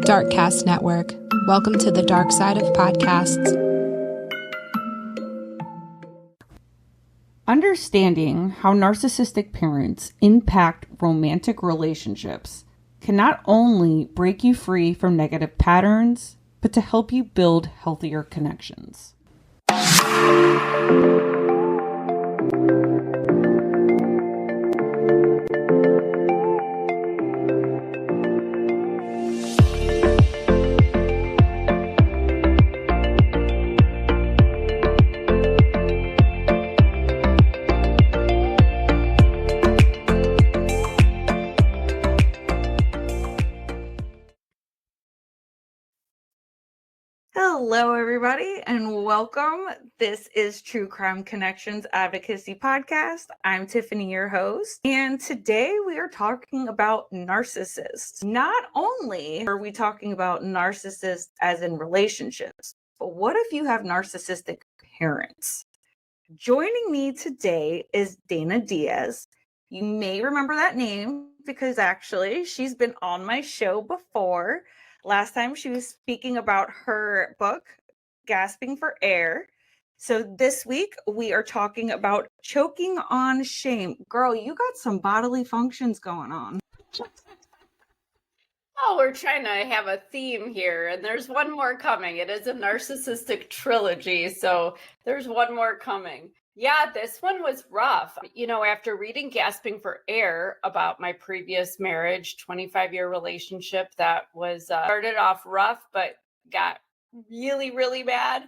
Darkcast Network. Welcome to the dark side of podcasts. Understanding how narcissistic parents impact romantic relationships can not only break you free from negative patterns, but to help you build healthier connections. Hello, everybody, and welcome. This is True Crime Connections Advocacy Podcast. I'm Tiffany, your host, and today we are talking about narcissists. Not only are we talking about narcissists as in relationships, but what if you have narcissistic parents? Joining me today is Dana Diaz. You may remember that name because actually she's been on my show before. Last time she was speaking about her book, Gasping for Air. So this week we are talking about choking on shame. Girl, you got some bodily functions going on. Oh, we're trying to have a theme here, and there's one more coming. It is a narcissistic trilogy, so there's one more coming. Yeah, this one was rough. You know, after reading Gasping for Air about my previous marriage, 25-year relationship that was started off rough, but got really, really bad.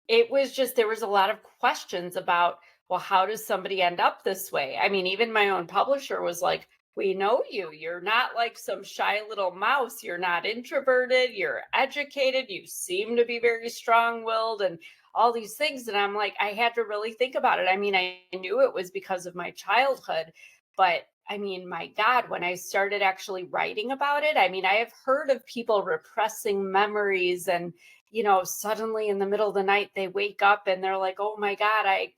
It was just, there was a lot of questions about, well, how does somebody end up this way? I mean, even my own publisher was like, we know you. You're not like some shy little mouse. You're not introverted. You're educated. You seem to be very strong-willed and all these things. And I'm like, I had to really think about it. I mean, I knew it was because of my childhood, but I mean, my God, when I started actually writing about it, I mean, I have heard of people repressing memories and, you know, suddenly in the middle of the night, they wake up and they're like, oh my God, I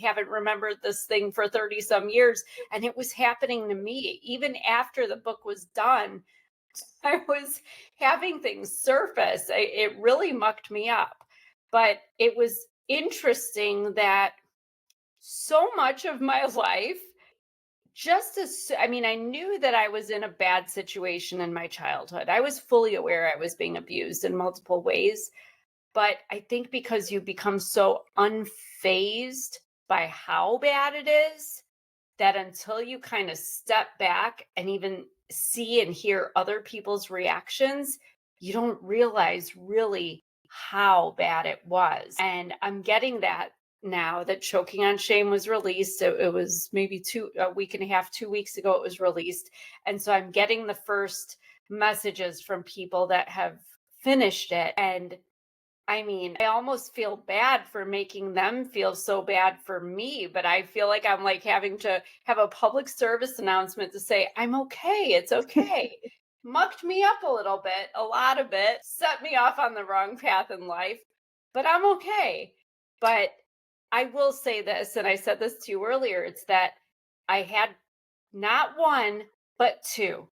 haven't remembered this thing for 30 some years. And it was happening to me. Even after the book was done, I was having things surface. It really mucked me up. But it was interesting that so much of my life, I knew that I was in a bad situation in my childhood. I was fully aware I was being abused in multiple ways. But I think because you become so unfazed by how bad it is, that until you kind of step back and even see and hear other people's reactions, you don't realize really how bad it was. And I'm getting that now that Choking on Shame was released. It was maybe a week and a half, 2 weeks ago it was released. And so I'm getting the first messages from people that have finished it. And I mean, I almost feel bad for making them feel so bad for me, but I feel like I'm like having to have a public service announcement to say, I'm okay. It's okay. Mucked me up a little bit, a lot of it, set me off on the wrong path in life, but I'm okay. But I will say this, and I said this to you earlier, it's that I had not one, but two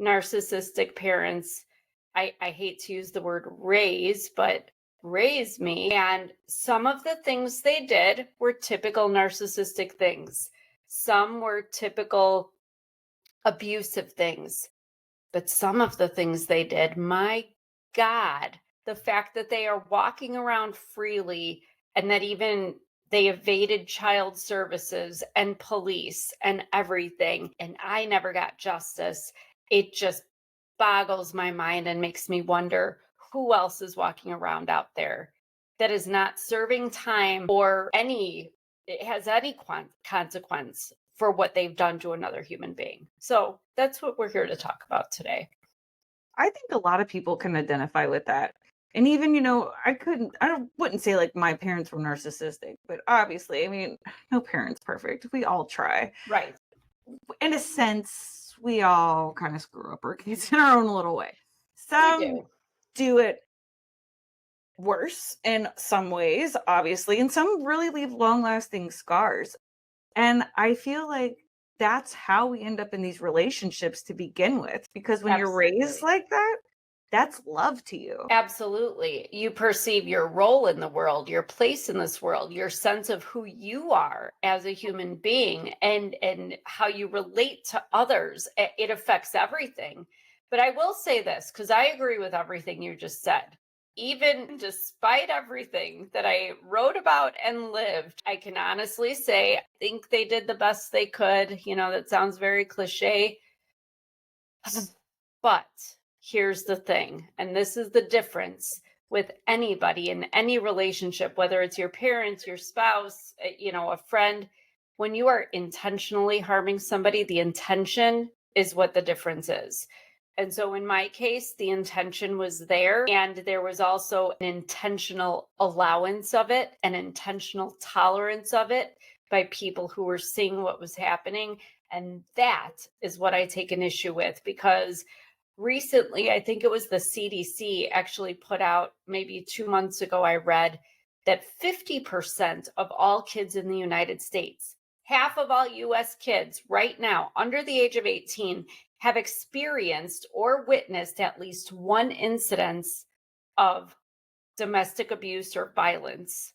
narcissistic parents. I hate to use the word raise, but raised me. And some of the things they did were typical narcissistic things. Some were typical abusive things. But some of the things they did, my God, the fact that they are walking around freely and that even they evaded child services and police and everything, and I never got justice, it just boggles my mind and makes me wonder who else is walking around out there that is not serving time or it has any consequence for what they've done to another human being. So that's what we're here to talk about today. I think a lot of people can identify with that. And even, I wouldn't say like my parents were narcissistic, but obviously, I mean, no parent's perfect. We all try. Right. In a sense, we all kind of screw up our kids in our own little way. Some do it worse in some ways, obviously, and some really leave long-lasting scars. And I feel like that's how we end up in these relationships to begin with, because when you're raised like that, that's love to you. Absolutely. You perceive your role in the world, your place in this world, your sense of who you are as a human being, and how you relate to others. It affects everything. But I will say this, because I agree with everything you just said. Even despite everything that I wrote about and lived, I can honestly say I think they did the best they could. That sounds very cliche. But here's the thing, and this is the difference with anybody in any relationship, whether it's your parents, your spouse, a friend. When you are intentionally harming somebody, the intention is what the difference is. And so in my case, the intention was there, and there was also an intentional allowance of it, an intentional tolerance of it by people who were seeing what was happening. And that is what I take an issue with, because recently, I think it was the CDC actually put out, maybe 2 months ago, I read that 50% of all kids in the United States, half of all US kids right now under the age of 18, have experienced or witnessed at least one incidence of domestic abuse or violence.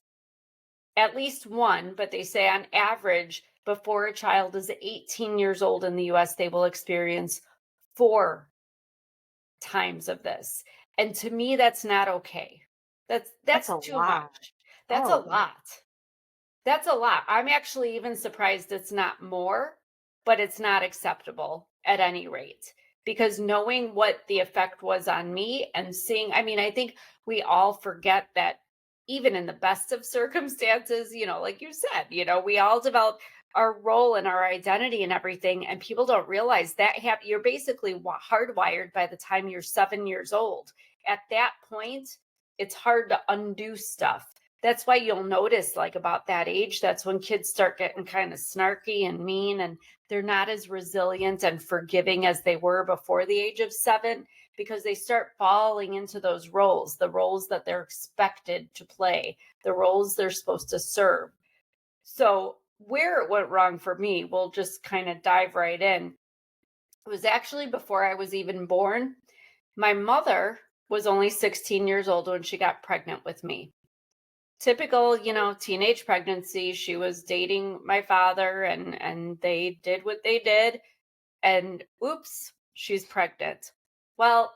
At least one, but they say on average, before a child is 18 years old in the US, they will experience 4 times of this. And to me, that's not okay. That's a too lot. much. That's Oh. a lot. That's a lot. I'm actually even surprised it's not more, but it's not acceptable at any rate. Because knowing what the effect was on me and seeing, I think we all forget that even in the best of circumstances, like you said, we all develop our role and our identity and everything. And people don't realize that you're basically hardwired by the time you're 7 years old. At that point, it's hard to undo stuff. That's why you'll notice, like, about that age, that's when kids start getting kind of snarky and mean, and they're not as resilient and forgiving as they were before the age of 7, because they start falling into those roles, the roles that they're expected to play, the roles they're supposed to serve. So where it went wrong for me, we'll just kind of dive right in. It was actually before I was even born. My mother was only 16 years old when she got pregnant with me. Typical, teenage pregnancy. She was dating my father, and they did what they did, and oops, she's pregnant. Well,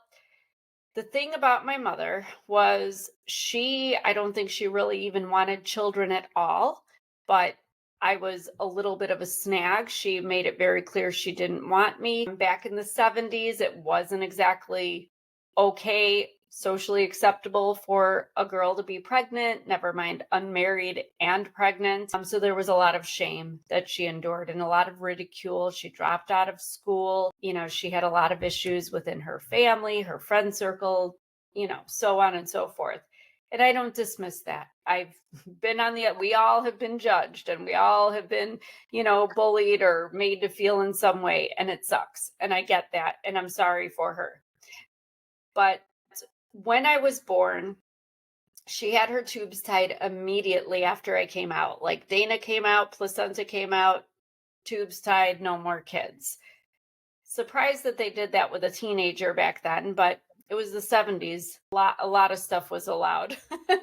the thing about my mother was I don't think she really even wanted children at all, but I was a little bit of a snag. She made it very clear she didn't want me. Back in the 70s, it wasn't exactly okay, socially acceptable for a girl to be pregnant, never mind unmarried and pregnant. So there was a lot of shame that she endured and a lot of ridicule. She dropped out of school. She had a lot of issues within her family, her friend circle, so on and so forth. And I don't dismiss that. I've been we all have been judged, and we all have been, bullied or made to feel in some way, and it sucks. And I get that, and I'm sorry for her. But when I was born, she had her tubes tied immediately after I came out. Like, Dana came out, placenta came out, tubes tied, no more kids. Surprised that they did that with a teenager back then, but it was the 70s. A lot of stuff was allowed. That's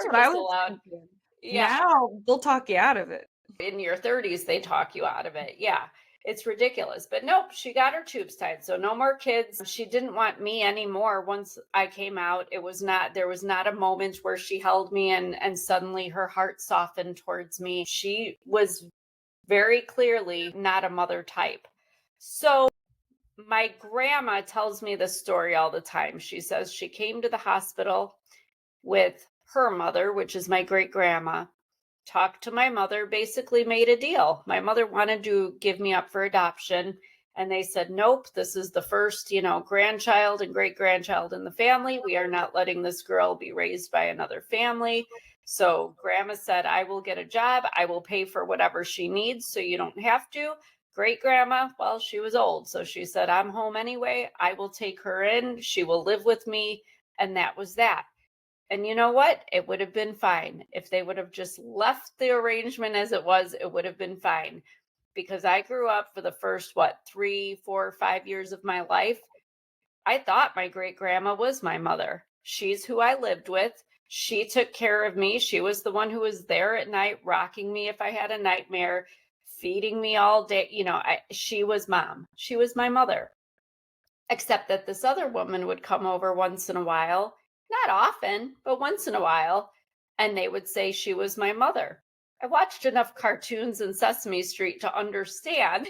what I was thinking. Yeah. Now they'll talk you out of it. In your 30s, they talk you out of it. Yeah. It's ridiculous. But nope, she got her tubes tied. So no more kids. She didn't want me anymore once I came out. There was not a moment where she held me and suddenly her heart softened towards me. She was very clearly not a mother type. So my grandma tells me this story all the time. She says she came to the hospital with her mother, which is my great grandma, talked to my mother, basically made a deal. My mother wanted to give me up for adoption, and they said, nope, this is the first, grandchild and great grandchild in the family. We are not letting this girl be raised by another family. So grandma said, I will get a job. I will pay for whatever she needs so you don't have to. Great grandma, well, she was old. So she said, I'm home anyway. I will take her in. She will live with me. And that was that. And you know what? It would have been fine. If they would have just left the arrangement as it was, it would have been fine. Because I grew up for the first, 3, 4, 5 years of my life I thought my great grandma was my mother. She's who I lived with. She took care of me. She was the one who was there at night, rocking me if I had a nightmare, feeding me all day. She was mom. She was my mother. Except that this other woman would come over once in a while, not often, but once in a while, and they would say she was my mother. I watched enough cartoons in Sesame Street to understand,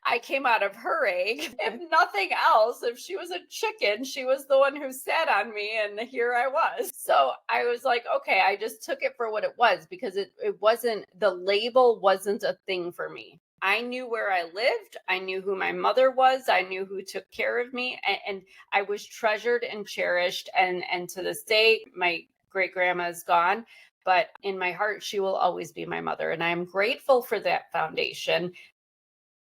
I came out of her egg. If nothing else, if she was a chicken, she was the one who sat on me, and here I was. So I was like, okay, I just took it for what it was, because it wasn't, the label wasn't a thing for me. I knew where I lived. I knew who my mother was. I knew who took care of me. And I was treasured and cherished. And to this day, my great grandma is gone, but in my heart, she will always be my mother. And I'm grateful for that foundation,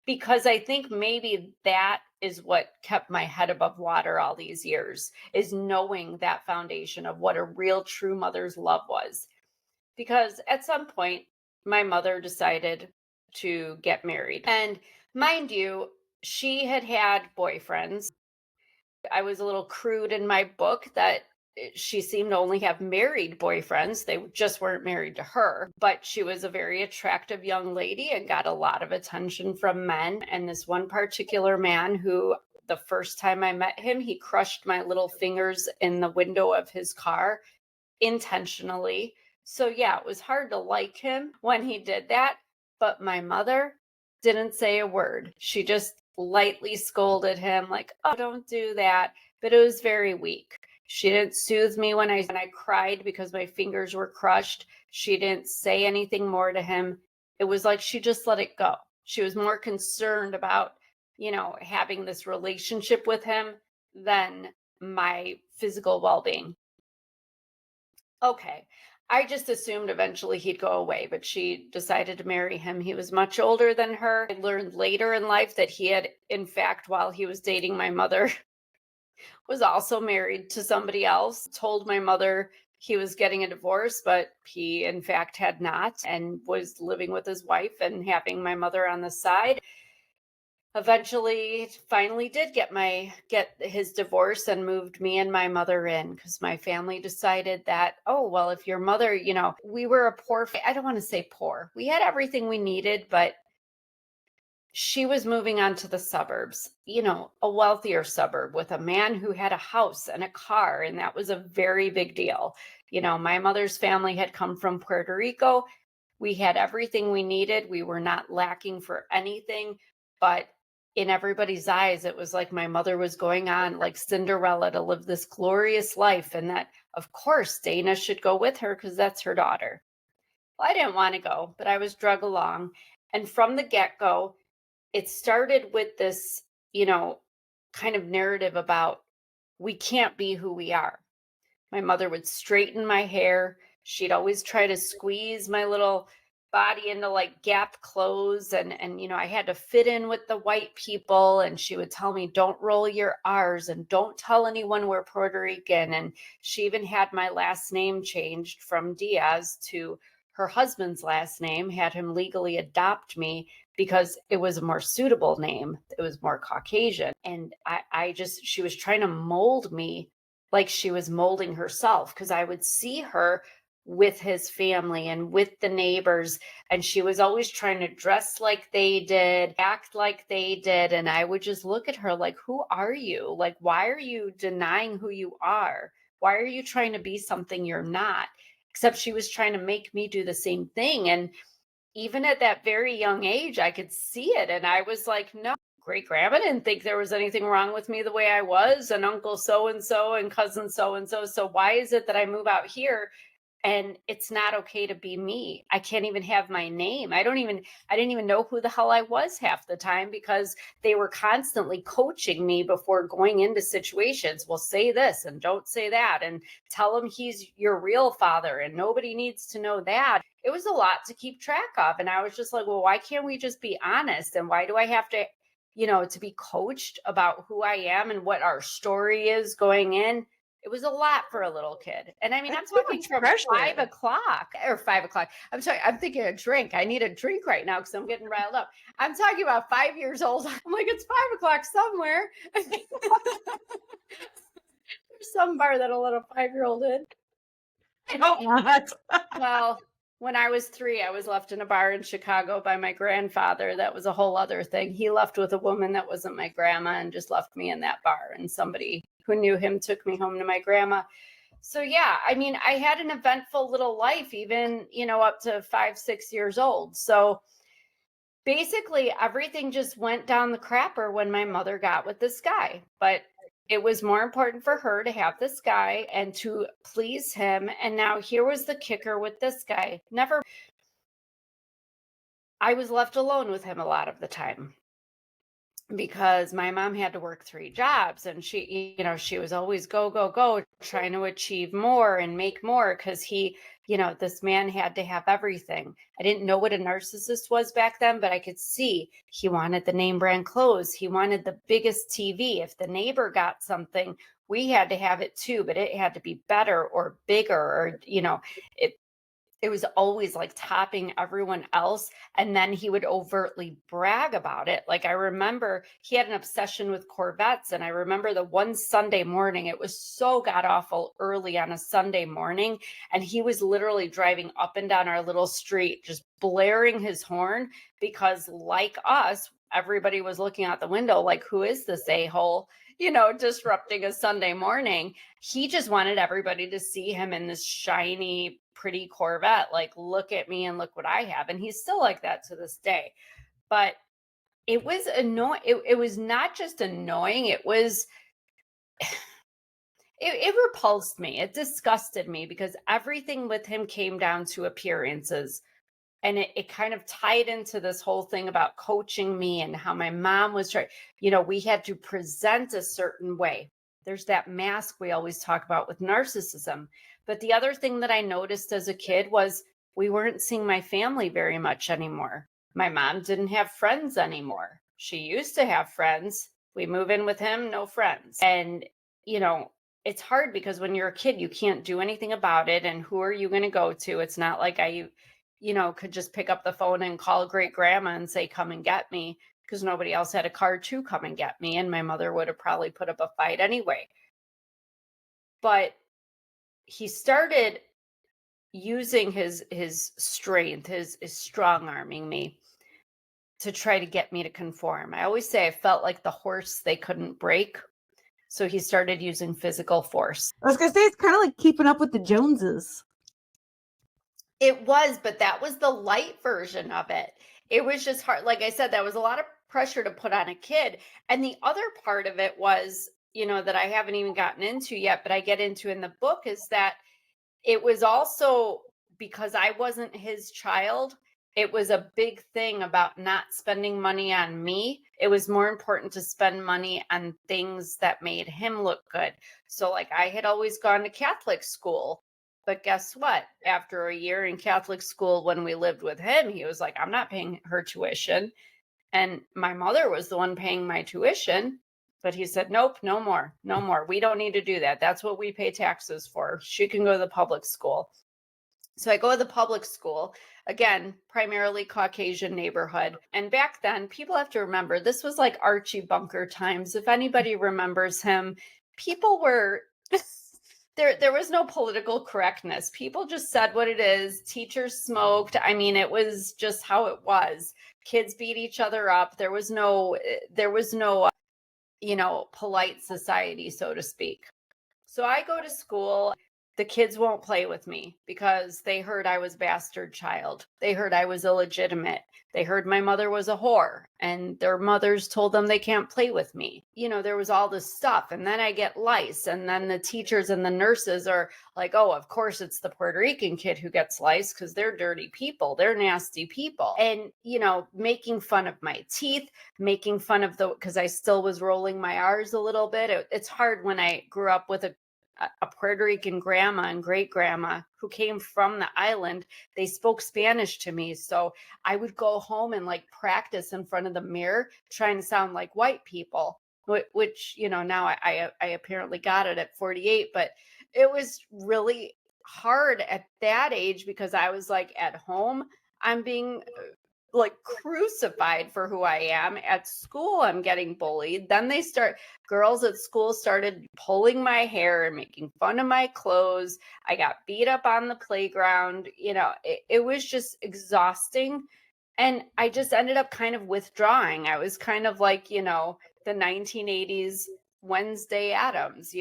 because I think maybe that is what kept my head above water all these years, is knowing that foundation of what a real true mother's love was. Because at some point, my mother decided to get married. And mind you, she had had boyfriends. I was a little crude in my book that she seemed to only have married boyfriends. They just weren't married to her. But she was a very attractive young lady and got a lot of attention from men. And this one particular man, who the first time I met him, he crushed my little fingers in the window of his car intentionally. So yeah, it was hard to like him when he did that. But my mother didn't say a word. She just lightly scolded him, like, oh, don't do that. But it was very weak. She didn't soothe me when I cried because my fingers were crushed. She didn't say anything more to him. It was like she just let it go. She was more concerned about, having this relationship with him than my physical well-being. Okay. I just assumed eventually he'd go away, but she decided to marry him. He was much older than her. I learned later in life that he had, in fact, while he was dating my mother, was also married to somebody else. Told my mother he was getting a divorce, but he, in fact, had not, and was living with his wife and having my mother on the side. Eventually, finally did get his divorce and moved me and my mother in, because my family decided that, oh, well, if your mother, we were a poor, I don't want to say poor. We had everything we needed, but she was moving on to the suburbs, a wealthier suburb with a man who had a house and a car. And that was a very big deal. My mother's family had come from Puerto Rico. We had everything we needed. We were not lacking for anything, but in everybody's eyes, it was like my mother was going on like Cinderella to live this glorious life. And that, of course, Dana should go with her because that's her daughter. Well, I didn't want to go, but I was drug along. And from the get-go, it started with this, kind of narrative about we can't be who we are. My mother would straighten my hair. She'd always try to squeeze my little body into like Gap clothes, and I had to fit in with the white people, and she would tell me, don't roll your R's and don't tell anyone we're Puerto Rican. And she even had my last name changed from Diaz to her husband's last name, had him legally adopt me because it was a more suitable name. It was more Caucasian. And she was trying to mold me like she was molding herself, because I would see her with his family and with the neighbors, and she was always trying to dress like they did, act like they did, and I would just look at her like, who are you? Like, why are you denying who you are? Why are you trying to be something you're not? Except she was trying to make me do the same thing. And even at that very young age, I could see it, and I was like, no, great grandma didn't think there was anything wrong with me the way I was, and uncle so and so and cousin so and so. So why is it that I move out here and it's not okay to be me? I can't even have my name. I didn't even know who the hell I was half the time, because they were constantly coaching me before going into situations. Well, say this and don't say that, and tell him he's your real father and nobody needs to know that. It was a lot to keep track of. And I was just like, well, why can't we just be honest? And why do I have to, to be coached about who I am and what our story is going in? It was a lot for a little kid. And I mean, That's I'm too talking much from pressure. 5 o'clock. I'm sorry, I'm thinking a drink. I need a drink right now because I'm getting riled up. I'm talking about 5 years old. I'm like, it's 5 o'clock somewhere. There's some bar that'll let a 5-year-old in. Oh, what? Well, when I was 3, I was left in a bar in Chicago by my grandfather. That was a whole other thing. He left with a woman that wasn't my grandma and just left me in that bar. And somebody who knew him took me home to my grandma. So yeah, I mean, I had an eventful little life, even, up to 5, 6 years old. So basically everything just went down the crapper when my mother got with this guy. But it was more important for her to have this guy and to please him. And now here was the kicker with this guy. I was left alone with him a lot of the time because my mom had to work 3 jobs, and she was always go, go, go, trying to achieve more and make more because this man had to have everything. I didn't know what a narcissist was back then, but I could see he wanted the name brand clothes. He wanted the biggest TV. If the neighbor got something, we had to have it too, but it had to be better or bigger, or, it was always like topping everyone else. And then he would overtly brag about it. Like, I remember he had an obsession with Corvettes. And I remember the one Sunday morning, it was so god awful early on a Sunday morning. And he was literally driving up and down our little street, just blaring his horn because, like us, everybody was looking out the window like, who is this a-hole, disrupting a Sunday morning. He just wanted everybody to see him in this shiny, pretty Corvette, like, look at me and look what I have. And he's still like that to this day. But it was annoying. It was not just annoying. It was, it repulsed me. It disgusted me because everything with him came down to appearances. And it kind of tied into this whole thing about coaching me and how my mom was trying, we had to present a certain way. There's that mask we always talk about with narcissism. But the other thing that I noticed as a kid was we weren't seeing my family very much anymore. My mom didn't have friends anymore. She used to have friends. We move in with him, no friends. And, it's hard because when you're a kid, you can't do anything about it. And who are you going to go to? It's not like I could just pick up the phone and call great grandma and say, come and get me, because nobody else had a car to come and get me. And my mother would have probably put up a fight anyway. But he started using his strength, his strong arming me to try to get me to conform. I always say I felt like the horse they couldn't break. So he started using physical force. I was going to say, it's kind of like keeping up with the Joneses. It was, but that was the light version of it. It was just hard. Like I said, that was a lot of pressure to put on a kid. And the other part of it was, that I haven't even gotten into yet, but I get into in the book, is that it was also because I wasn't his child. It was a big thing about not spending money on me. It was more important to spend money on things that made him look good. So like, I had always gone to Catholic school. But guess what? After a year in Catholic school, when we lived with him, he was like, I'm not paying her tuition. And my mother was the one paying my tuition. But he said, nope, no more. We don't need to do that. That's what we pay taxes for. She can go to the public school. So I go to the public school, again, primarily Caucasian neighborhood. And back then, people have to remember, this was like Archie Bunker times. If anybody remembers him, people were... There was no political correctness. People just said what it is. Teachers smoked. I mean, it was just how it was. Kids beat each other up. There was no, polite society, so to speak. So I go to school. The kids won't play with me because they heard I was bastard child. They heard I was illegitimate. They heard my mother was a whore and their mothers told them they can't play with me. There was all this stuff. And then I get lice. And then the teachers and the nurses are like, oh, of course it's the Puerto Rican kid who gets lice because they're dirty people. They're nasty people. And, making fun of my teeth, making fun of because I still was rolling my R's a little bit. It's hard when I grew up with a Puerto Rican grandma and great grandma who came from the island. They spoke Spanish to me. So I would go home and like practice in front of the mirror, trying to sound like white people which, now I apparently got it at 48, but it was really hard at that age because I was like at home, I'm being like crucified for who I am. At school, I'm getting bullied. Then girls at school started pulling my hair and making fun of my clothes. I got beat up on the playground. It was just exhausting. And I just ended up kind of withdrawing. I was kind of like, the 1980s Wednesday Addams,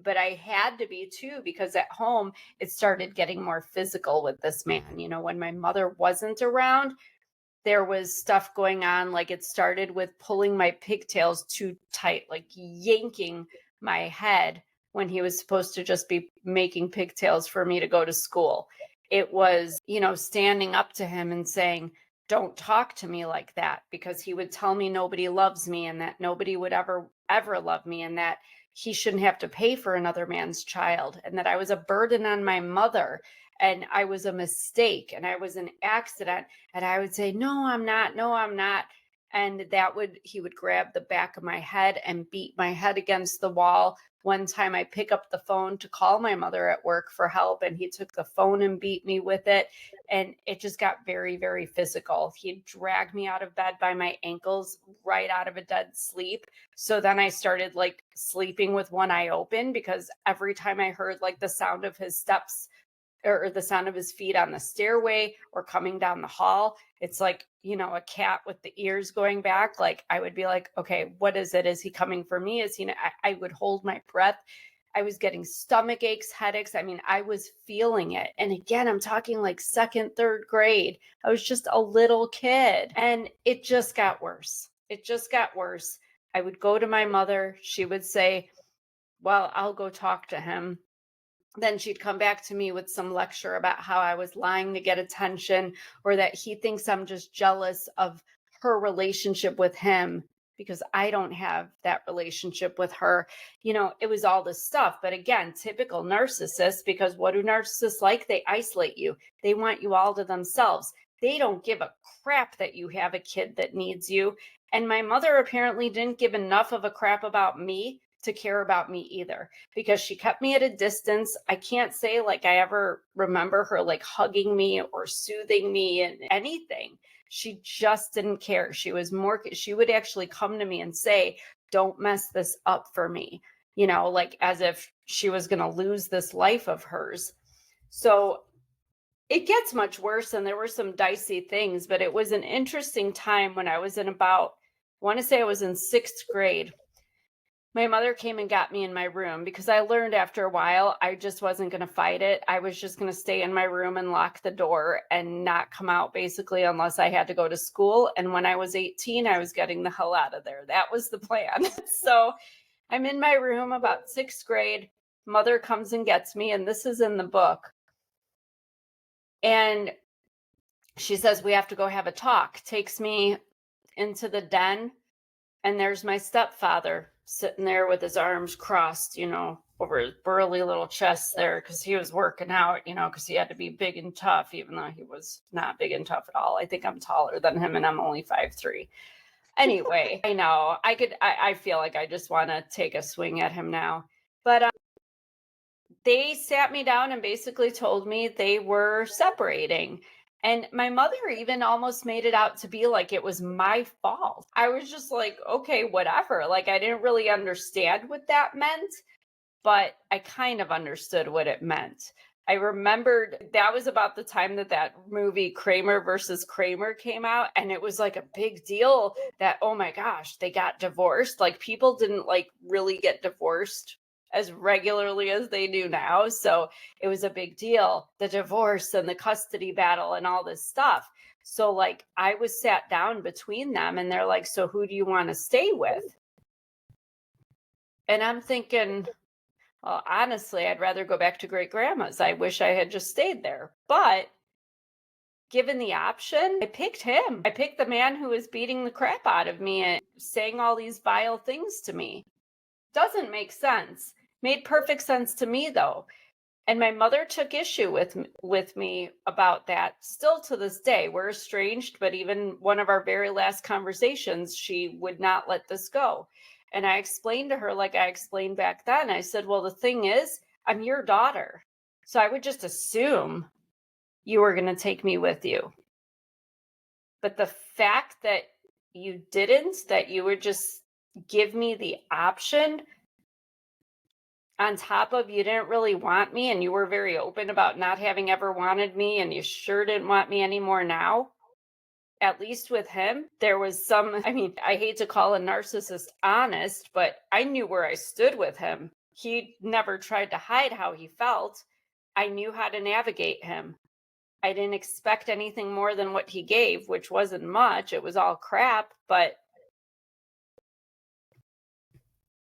but I had to be too, because at home it started getting more physical with this man. When my mother wasn't around, there was stuff going on. Like it started with pulling my pigtails too tight, like yanking my head when he was supposed to just be making pigtails for me to go to school. It was, standing up to him and saying, don't talk to me like that, because he would tell me nobody loves me and that nobody would ever love me, and that he shouldn't have to pay for another man's child, and that I was a burden on my mother, and I was a mistake, and I was an accident. And I would say, no, I'm not. No, I'm not. And he would grab the back of my head and beat my head against the wall. One time I pick up the phone to call my mother at work for help, and he took the phone and beat me with it. And it just got very, very physical. He'd drag me out of bed by my ankles, right out of a dead sleep. So then I started like sleeping with one eye open, because every time I heard like the sound of his steps or the sound of his feet on the stairway or coming down the hall, it's like, a cat with the ears going back. Like I would be like, okay, what is it? Is he coming for me? I would hold my breath. I was getting stomach aches, headaches. I mean, I was feeling it. And again, I'm talking like second, third grade. I was just a little kid, and it just got worse. It just got worse. I would go to my mother. She would say, well, I'll go talk to him. Then she'd come back to me with some lecture about how I was lying to get attention, or that he thinks I'm just jealous of her relationship with him because I don't have that relationship with her. It was all this stuff. But again, typical narcissists, because what do narcissists like? They isolate you. They want you all to themselves. They don't give a crap that you have a kid that needs you. And my mother apparently didn't give enough of a crap about me to care about me either, because she kept me at a distance. I can't say like I ever remember her like hugging me or soothing me and anything. She just didn't care. She would actually come to me and say, don't mess this up for me, like as if she was going to lose this life of hers. So it gets much worse, and there were some dicey things, but it was an interesting time when I was I want to say I was in 6th grade. My mother came and got me in my room, because I learned after a while I just wasn't going to fight it. I was just going to stay in my room and lock the door and not come out, basically, unless I had to go to school. And when I was 18, I was getting the hell out of there. That was the plan. So I'm in my room, about 6th grade. Mother comes and gets me, and this is in the book. And she says, we have to go have a talk. Takes me into the den, and there's my stepfather sitting there with his arms crossed, over his burly little chest there, because he was working out, because he had to be big and tough, even though he was not big and tough at all. I think I'm taller than him, and I'm only 5'3". Anyway, I know I feel like I just want to take a swing at him now. But they sat me down and basically told me they were separating. And my mother even almost made it out to be like it was my fault. I was just like, okay, whatever. Like, I didn't really understand what that meant, but I kind of understood what it meant. I remembered that was about the time that movie Kramer versus Kramer came out. And it was like a big deal that, oh my gosh, they got divorced. Like, people didn't like really get divorced as regularly as they do now. So it was a big deal, the divorce and the custody battle and all this stuff. So like I was sat down between them, and they're like, so who do you want to stay with? And I'm thinking, well, honestly, I'd rather go back to great grandma's. I wish I had just stayed there. But given the option, I picked him. I picked the man who was beating the crap out of me and saying all these vile things to me. Doesn't make sense. Made perfect sense to me, though. And my mother took issue with me about that. Still to this day, we're estranged, but even one of our very last conversations, she would not let this go. And I explained to her, like I explained back then, I said, well, the thing is, I'm your daughter. So I would just assume you were going to take me with you. But the fact that you didn't, that you would just give me the option, on top of you didn't really want me and you were very open about not having ever wanted me and you sure didn't want me anymore now. At least with him, there was some, I mean, I hate to call a narcissist honest, but I knew where I stood with him. He never tried to hide how he felt. I knew how to navigate him. I didn't expect anything more than what he gave, which wasn't much. It was all crap, but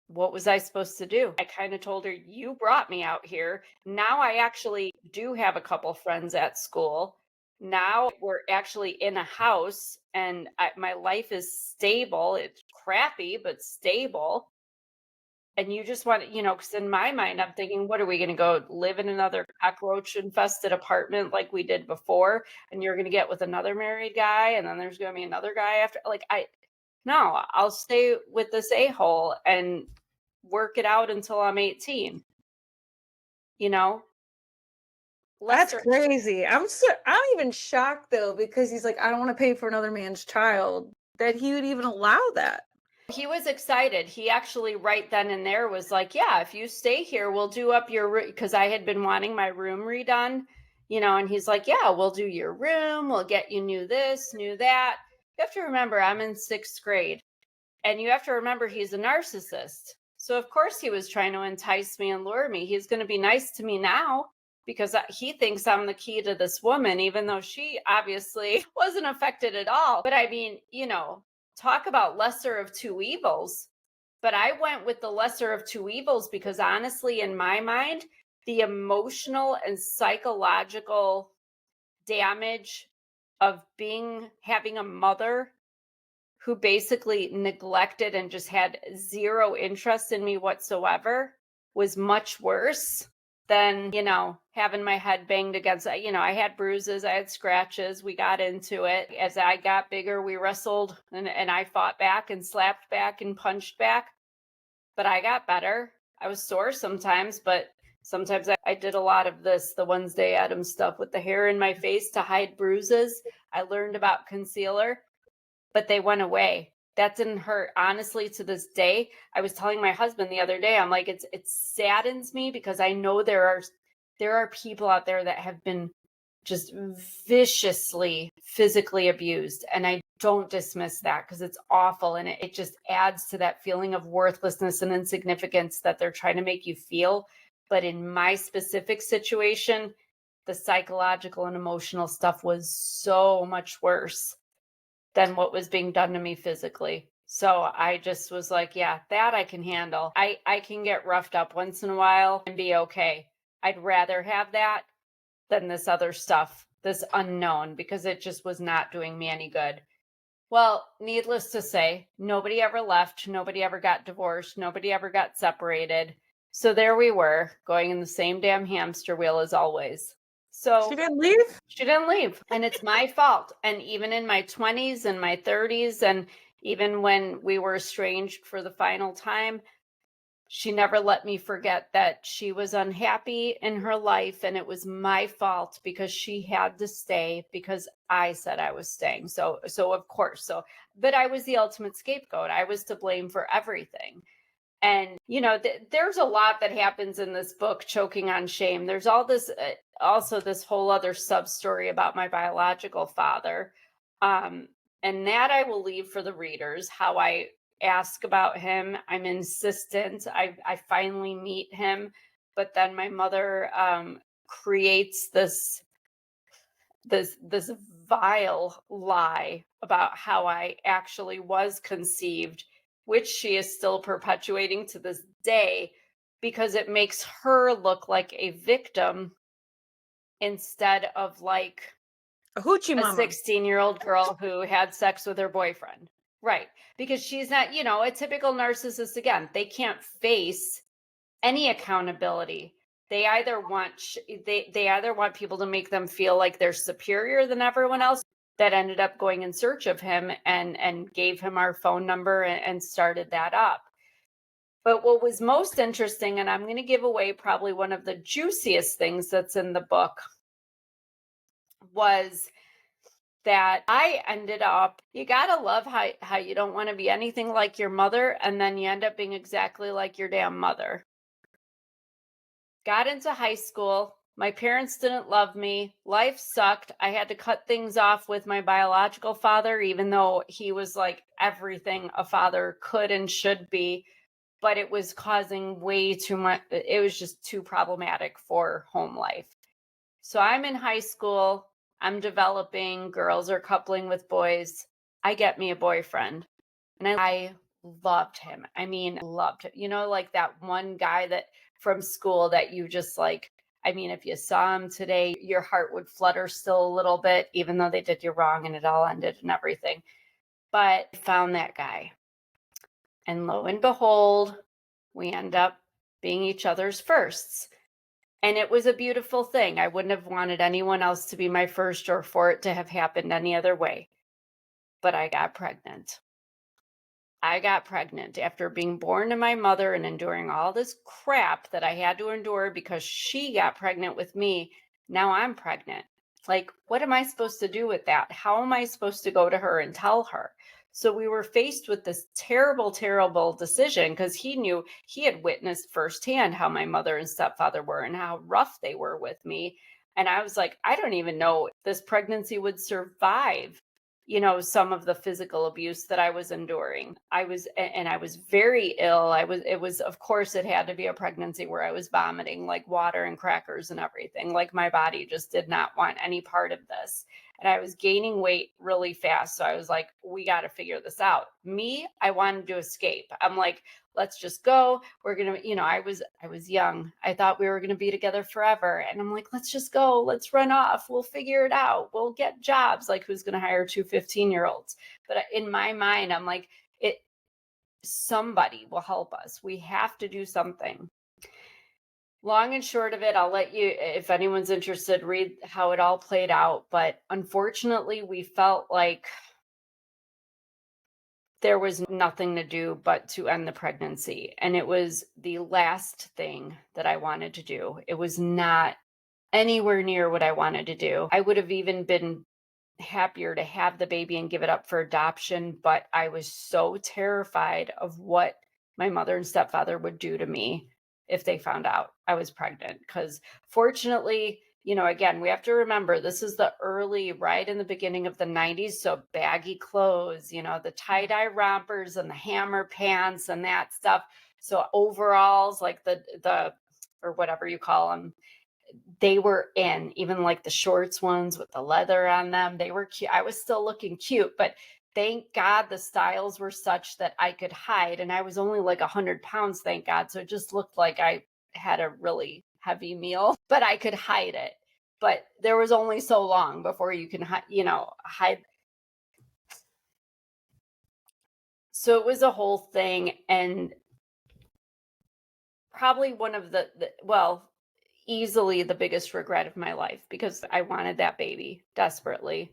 what was I supposed to do? I kind of told her, you brought me out here. Now I actually do have a couple friends at school. Now we're actually in a house and my life is stable. It's crappy, but stable. And you just want, because in my mind, I'm thinking, what are we going to go live in another cockroach infested apartment like we did before? And you're going to get with another married guy. And then there's going to be another guy after. No, I'll stay with this a-hole and work it out until I'm 18. That's crazy. I'm even shocked though, because he's like, I don't want to pay for another man's child, that he would even allow that. He was excited. He actually right then and there was like, yeah, if you stay here, we'll do up your room, because I had been wanting my room redone, and he's like, yeah, we'll do your room. We'll get you new this, new that. You have to remember, I'm in 6th grade, and you have to remember he's a narcissist. So of course he was trying to entice me and lure me. He's going to be nice to me now because he thinks I'm the key to this woman, even though she obviously wasn't affected at all. But I mean, talk about lesser of two evils. But I went with the lesser of two evils because honestly, in my mind, the emotional and psychological damage of having a mother who basically neglected and just had zero interest in me whatsoever was much worse than, having my head banged against, I had bruises, I had scratches, we got into it. As I got bigger, we wrestled and I fought back and slapped back and punched back, but I got better. I was sore sometimes, but sometimes I did a lot of the Wednesday Addams stuff with the hair in my face to hide bruises. I learned about concealer, but they went away. That didn't hurt. Honestly, to this day, I was telling my husband the other day, I'm like, it saddens me because I know there are people out there that have been just viciously physically abused. And I don't dismiss that because it's awful. And it just adds to that feeling of worthlessness and insignificance that they're trying to make you feel. But in my specific situation, the psychological and emotional stuff was so much worse than what was being done to me physically. So I just was like, yeah, that I can handle. I can get roughed up once in a while and be okay. I'd rather have that than this other stuff, this unknown, because it just was not doing me any good. Well, needless to say, nobody ever left. Nobody ever got divorced. Nobody ever got separated. So there we were, going in the same damn hamster wheel as always. So she didn't leave? She didn't leave. And it's my fault. And even in my 20s and my 30s, and even when we were estranged for the final time, she never let me forget that she was unhappy in her life. And it was my fault because she had to stay because I said I was staying. So of course, but I was the ultimate scapegoat. I was to blame for everything. And, there's a lot that happens in this book, Choking on Shame. There's all this, also this whole other sub story about my biological father. And that I will leave for the readers, how I ask about him. I'm insistent. I finally meet him. But then my mother creates this vile lie about how I actually was conceived, which she is still perpetuating to this day because it makes her look like a victim instead of like a hoochie mama, 16-year-old girl who had sex with her boyfriend. Right. Because she's not, a typical narcissist. Again, they can't face any accountability. They either want they either want people to make them feel like they're superior than everyone else. That ended up going in search of him and gave him our phone number and started that up. But what was most interesting, and I'm going to give away probably one of the juiciest things that's in the book, was that I ended up, you got to love how you don't want to be anything like your mother, and then you end up being exactly like your damn mother. Got into high school. My parents didn't love me. Life sucked. I had to cut things off with my biological father, even though he was like everything a father could and should be. But it was causing way too much. It was just too problematic for home life. So I'm in high school. I'm developing. Girls are coupling with boys. I get me a boyfriend. And I loved him. I mean, loved him. You know, like that one guy that from school that you just like, I mean, if you saw him today, your heart would flutter still a little bit, even though they did you wrong and it all ended and everything. But I found that guy. And lo and behold, we end up being each other's firsts. And it was a beautiful thing. I wouldn't have wanted anyone else to be my first or for it to have happened any other way. But I got pregnant. I got pregnant after being born to my mother and enduring all this crap that I had to endure because she got pregnant with me. Now I'm pregnant. Like, what am I supposed to do with that? How am I supposed to go to her and tell her? So we were faced with this terrible, terrible decision because he knew, he had witnessed firsthand how my mother and stepfather were and how rough they were with me. And I was like, I don't even know if this pregnancy would survive, you know, some of the physical abuse that I was enduring. I was very ill. Of course, it had to be a pregnancy where I was vomiting like water and crackers and everything. Like my body just did not want any part of this. And I was gaining weight really fast. So I was like, we got to figure this out. Me, I wanted to escape. I'm like, let's just go. We're going to, you know, I was young. I thought we were going to be together forever. And I'm like, let's just go. Let's run off. We'll figure it out. We'll get jobs. Like, who's going to hire two 15-year-olds? But in my mind, I'm like, somebody will help us. We have to do something. Long and short of it, I'll let you, if anyone's interested, read how it all played out. But unfortunately, we felt like there was nothing to do but to end the pregnancy. And it was the last thing that I wanted to do. It was not anywhere near what I wanted to do. I would have even been happier to have the baby and give it up for adoption. But I was so terrified of what my mother and stepfather would do to me if they found out I was pregnant. Because fortunately, you know, again, we have to remember this is the early, right in the beginning of the 90s. So baggy clothes, you know, the tie-dye rompers and the hammer pants and that stuff. So overalls, like the or whatever you call them, they were in, even like the shorts ones with the leather on them. They were cute. I was still looking cute, but thank God the styles were such that I could hide. And I was only like 100 pounds, thank God. So it just looked like I had a really heavy meal, but I could hide it. But there was only so long before you can, you know, hide. So it was a whole thing. And probably one of well, easily the biggest regret of my life, because I wanted that baby desperately.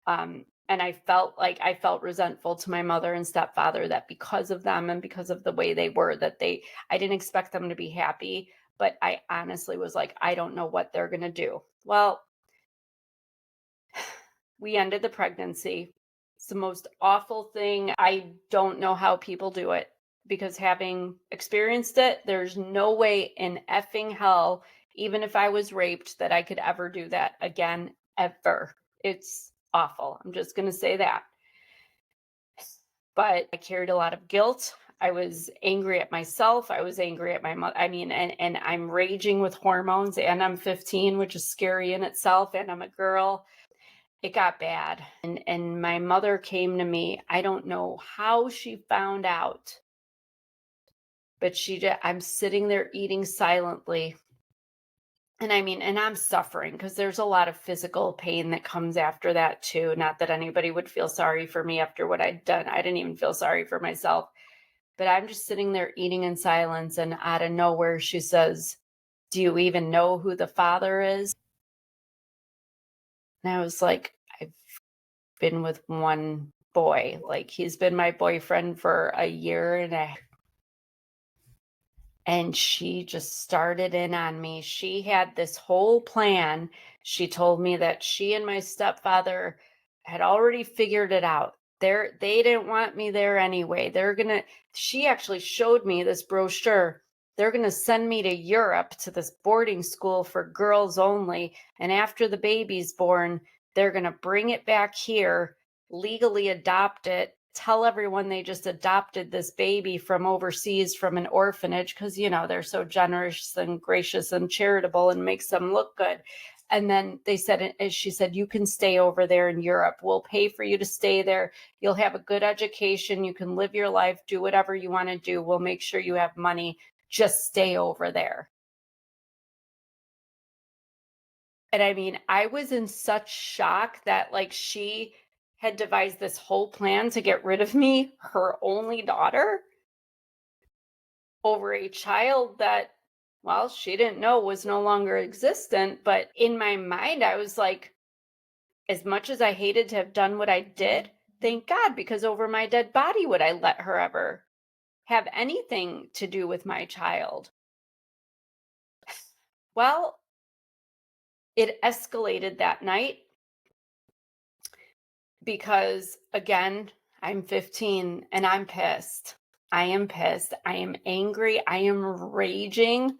And I felt resentful to my mother and stepfather that because of them and because of the way they were, I didn't expect them to be happy, but I honestly was like, I don't know what they're going to do. Well, we ended the pregnancy. It's the most awful thing. I don't know how people do it, because having experienced it, there's no way in effing hell, even if I was raped, that I could ever do that again, ever. It's awful. I'm just going to say that. But I carried a lot of guilt. I was angry at myself. I was angry at my mother. I mean, and I'm raging with hormones, and I'm 15, which is scary in itself. And I'm a girl. It got bad. And my mother came to me. I don't know how she found out, but I'm sitting there eating silently. And I mean, and I'm suffering because there's a lot of physical pain that comes after that too. Not that anybody would feel sorry for me after what I'd done. I didn't even feel sorry for myself. But I'm just sitting there eating in silence. And out of nowhere, she says, "Do you even know who the father is?" And I was like, "I've been with one boy. Like, he's been my boyfriend for a year and a half." And she just started in on me. She had this whole plan. She told me that she and my stepfather had already figured it out. They didn't want me there anyway. She actually showed me this brochure. They're going to send me to Europe to this boarding school for girls only. And after the baby's born, they're going to bring it back here, legally adopt it, tell everyone they just adopted this baby from overseas from an orphanage because, they're so generous and gracious and charitable and makes them look good. And then she said, you can stay over there in Europe. We'll pay for you to stay there. You'll have a good education. You can live your life, do whatever you want to do. We'll make sure you have money. Just stay over there. And I mean, I was in such shock that she had devised this whole plan to get rid of me, her only daughter, over a child that, well, she didn't know was no longer existent. But in my mind, I was like, as much as I hated to have done what I did, thank God, because over my dead body would I let her ever have anything to do with my child. Well, it escalated that night because, again, I'm 15 and I'm pissed. I am pissed. I am angry. I am raging.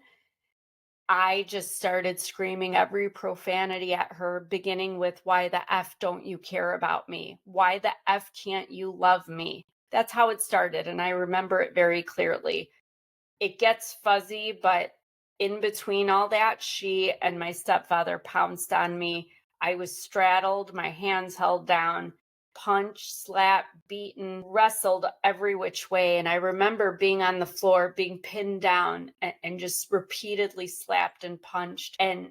I just started screaming every profanity at her, beginning with, why the F don't you care about me? Why the F can't you love me? That's how it started. And I remember it very clearly. It gets fuzzy, but in between all that, she and my stepfather pounced on me. I was straddled, my hands held down, punched, slapped, beaten, wrestled every which way. And I remember being on the floor, being pinned down and just repeatedly slapped and punched. And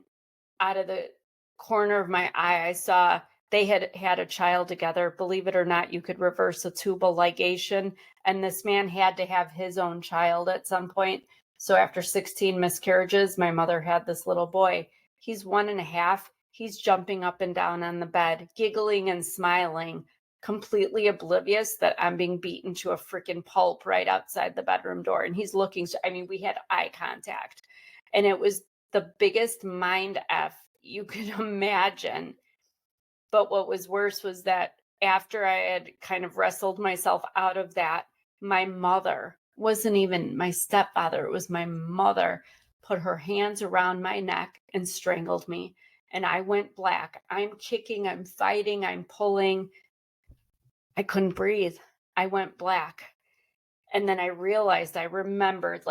out of the corner of my eye, I saw they had had a child together. Believe it or not, you could reverse a tubal ligation. And this man had to have his own child at some point. So after 16 miscarriages, my mother had this little boy. He's 1.5. He's jumping up and down on the bed, giggling and smiling, completely oblivious that I'm being beaten to a freaking pulp right outside the bedroom door. And he's looking, we had eye contact. And it was the biggest mind F you could imagine. But what was worse was that after I had kind of wrestled myself out of that, my mother, wasn't even my stepfather, it was my mother, put her hands around my neck and strangled me. And I went black. I'm kicking, I'm fighting, I'm pulling. I couldn't breathe. I went black. And then I remembered,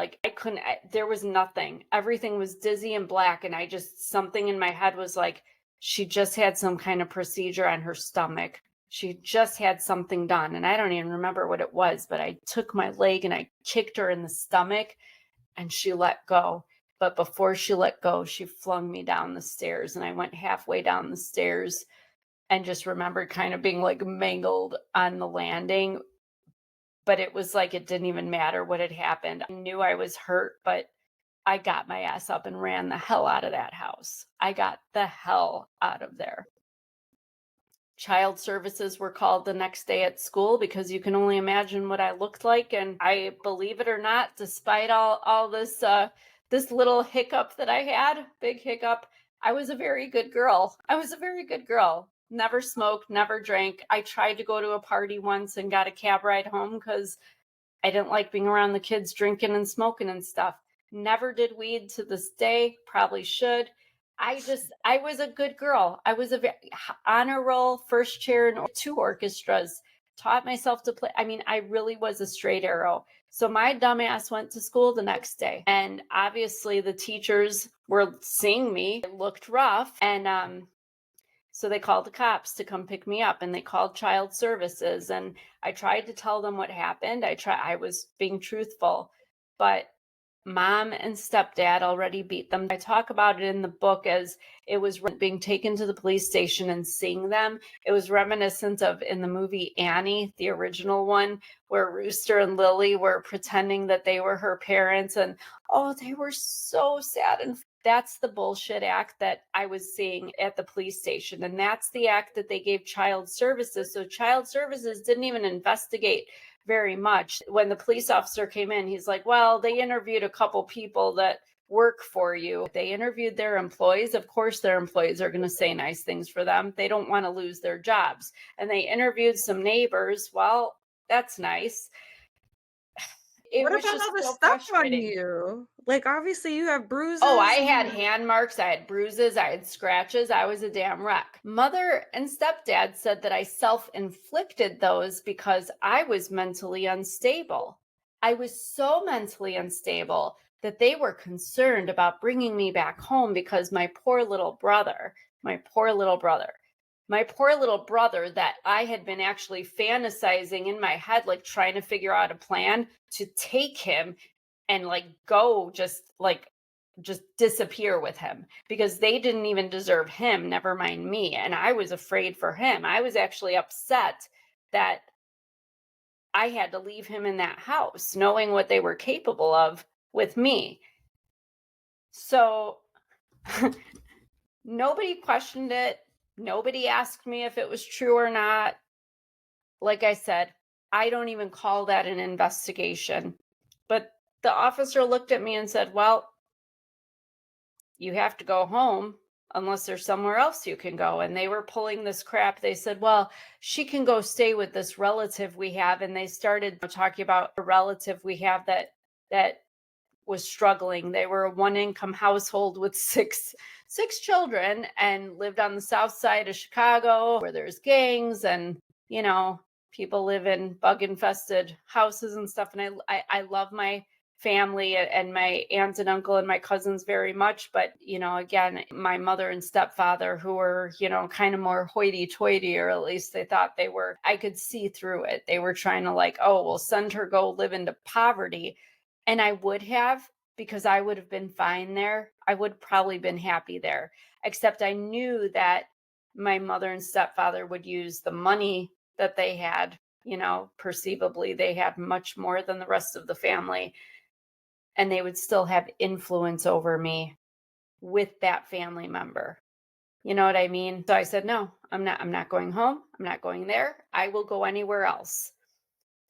there was nothing. Everything was dizzy and black. And something in my head was like, she just had some kind of procedure on her stomach. She just had something done. And I don't even remember what it was, but I took my leg and I kicked her in the stomach and she let go. But before she let go, she flung me down the stairs and I went halfway down the stairs and just remembered kind of being mangled on the landing. But it was like it didn't even matter what had happened. I knew I was hurt, but I got my ass up and ran the hell out of that house. I got the hell out of there. Child services were called the next day at school because you can only imagine what I looked like. And I, believe it or not, despite all this, this little hiccup that I had, big hiccup, I was a very good girl. Never smoked, never drank. I tried to go to a party once and got a cab ride home because I didn't like being around the kids drinking and smoking and stuff. Never did weed to this day, probably should. I was a good girl. I was a honor roll, first chair in 2 orchestras, taught myself to play. I really was a straight arrow. So my dumbass went to school the next day. And obviously the teachers were seeing me. It looked rough. And so they called the cops to come pick me up and they called child services. And I tried to tell them what happened. I was being truthful, but mom and stepdad already beat them. I talk about it in the book as it was being taken to the police station and seeing them. It was reminiscent of in the movie Annie, the original one, where Rooster and Lily were pretending that they were her parents. And they were so sad. And that's the bullshit act that I was seeing at the police station. And that's the act that they gave child services. So child services didn't even investigate very much. When the police officer came in, he's like, well, they interviewed a couple people that work for you. They interviewed their employees. Of course, their employees are going to say nice things for them. They don't want to lose their jobs. And they interviewed some neighbors. Well, that's nice. What about all the stuff on you? Like, obviously you have bruises. Oh, I had hand marks, I had bruises, I had scratches. I was a damn wreck. Mother and stepdad said that I self-inflicted those because I was mentally unstable. I was so mentally unstable that they were concerned about bringing me back home because my poor little brother that I had been actually fantasizing in my head, like trying to figure out a plan to take him and go just disappear with him, because they didn't even deserve him, never mind me. And I was afraid for him. I was actually upset that I had to leave him in that house, knowing what they were capable of with me. So nobody questioned it. Nobody asked me if it was true or not. Like I said, I don't even call that an investigation. But the officer looked at me and said, well, you have to go home unless there's somewhere else you can go. And they were pulling this crap. They said, well, she can go stay with this relative we have. And they started talking about a relative we have that was struggling. They were a one-income household with six children and lived on the south side of Chicago, where there's gangs and, people live in bug-infested houses and stuff. And I love my family and my aunt and uncle and my cousins very much. But, again, my mother and stepfather, who were, kind of more hoity-toity, or at least they thought they were, I could see through it. They were trying to send her go live into poverty. And I would have, because I would have been fine there. I would probably been happy there, except I knew that my mother and stepfather would use the money that they had, perceivably they had much more than the rest of the family, and they would still have influence over me with that family member. You know what I mean? So I said, no, I'm not going home. I'm not going there. I will go anywhere else.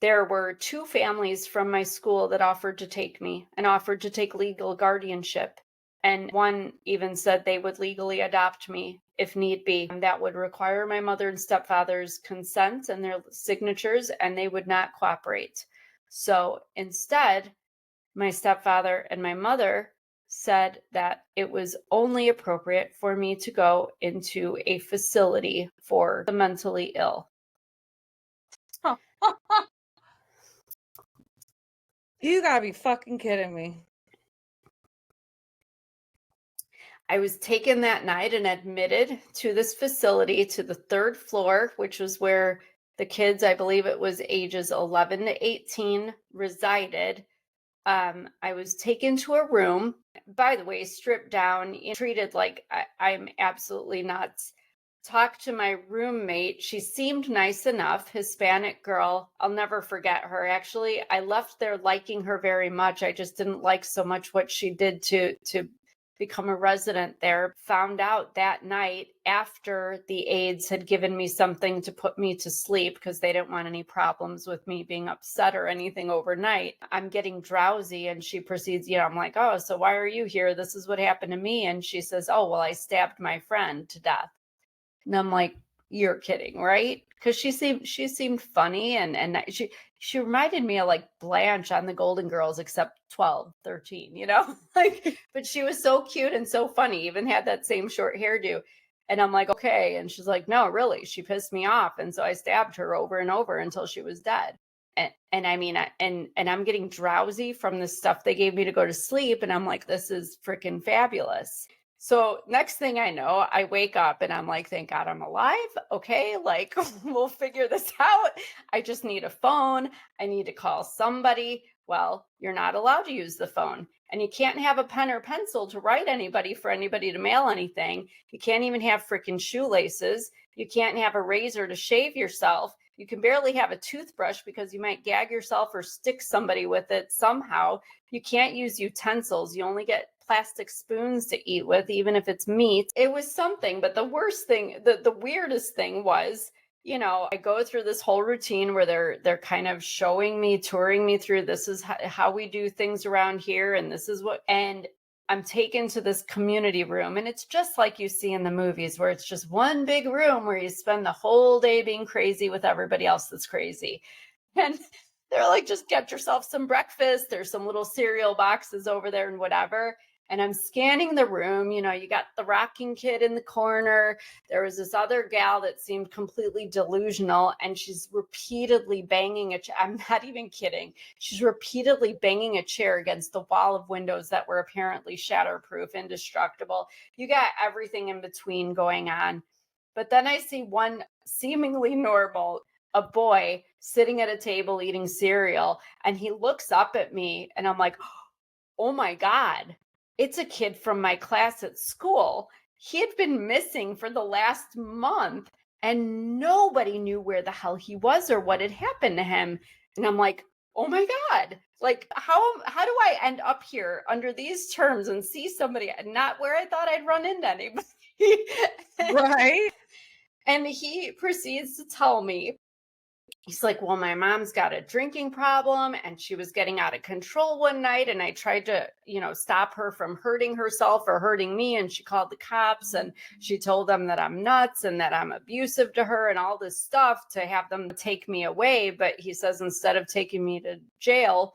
There were 2 families from my school that offered to take me and offered to take legal guardianship. And one even said they would legally adopt me if need be. And that would require my mother and stepfather's consent and their signatures, and they would not cooperate. So instead, my stepfather and my mother said that it was only appropriate for me to go into a facility for the mentally ill. You gotta be fucking kidding me. I was taken that night and admitted to this facility, to the 3rd floor, which was where the kids, I believe it was ages 11 to 18, resided. I was taken to a room, by the way, stripped down, treated like I'm absolutely nuts. Talked to my roommate. She seemed nice enough, Hispanic girl. I'll never forget her. Actually, I left there liking her very much. I just didn't like so much what she did to become a resident there. Found out that night, after the aides had given me something to put me to sleep because they didn't want any problems with me being upset or anything overnight, I'm getting drowsy, and she proceeds, I'm like, oh, so why are you here? This is what happened to me. And she says, oh, well, I stabbed my friend to death. And I'm like, you're kidding, right? Because she seemed funny, and she reminded me of Blanche on the Golden Girls, except 12, 13, but she was so cute and so funny, even had that same short hairdo. And I'm like, okay. And she's like, no, really, she pissed me off. And so I stabbed her over and over until she was dead. And I mean, and I'm getting drowsy from the stuff they gave me to go to sleep. And I'm like, this is freaking fabulous. So next thing I know, I wake up and I'm like, thank God I'm alive. Okay, we'll figure this out. I just need a phone. I need to call somebody. Well, you're not allowed to use the phone. And you can't have a pen or pencil to write anybody for anybody to mail anything. You can't even have freaking shoelaces. You can't have a razor to shave yourself. You can barely have a toothbrush because you might gag yourself or stick somebody with it somehow. You can't use utensils. You only get plastic spoons to eat with, even if it's meat. It was something. But the worst thing, the weirdest thing was I go through this whole routine where they're kind of showing me, touring me through, this is how we do things around here, and this is and I'm taken to this community room, and it's just like you see in the movies where it's just one big room where you spend the whole day being crazy with everybody else that's crazy. And they're like, just get yourself some breakfast. There's some little cereal boxes over there and whatever. And I'm scanning the room. You got the rocking kid in the corner. There was this other gal that seemed completely delusional, and she's repeatedly banging I'm not even kidding. She's repeatedly banging a chair against the wall of windows that were apparently shatterproof, indestructible. You got everything in between going on. But then I see one seemingly normal, a boy sitting at a table eating cereal, and he looks up at me, and I'm like, oh my God. It's a kid from my class at school. He had been missing for the last month, and nobody knew where the hell he was or what had happened to him. And I'm like, oh my God, like how do I end up here under these terms and see somebody not where I thought I'd run into anybody? Right. And he proceeds to tell me, he's like, well, my mom's got a drinking problem, and she was getting out of control one night, and I tried to, stop her from hurting herself or hurting me. And she called the cops, and she told them that I'm nuts and that I'm abusive to her and all this stuff to have them take me away. But he says, instead of taking me to jail,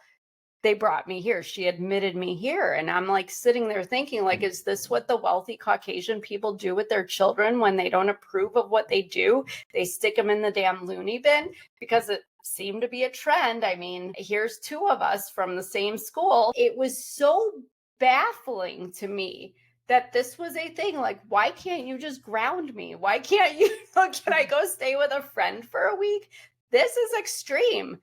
they brought me here. She admitted me here. And I'm like sitting there thinking, like, is this what the wealthy Caucasian people do with their children when they don't approve of what they do? They stick them in the damn loony bin, because it seemed to be a trend. I mean, here's two of us from the same school. It was so baffling to me that this was a thing. Like, why can't you just ground me? Why can't you, can I go stay with a friend for a week? This is extreme.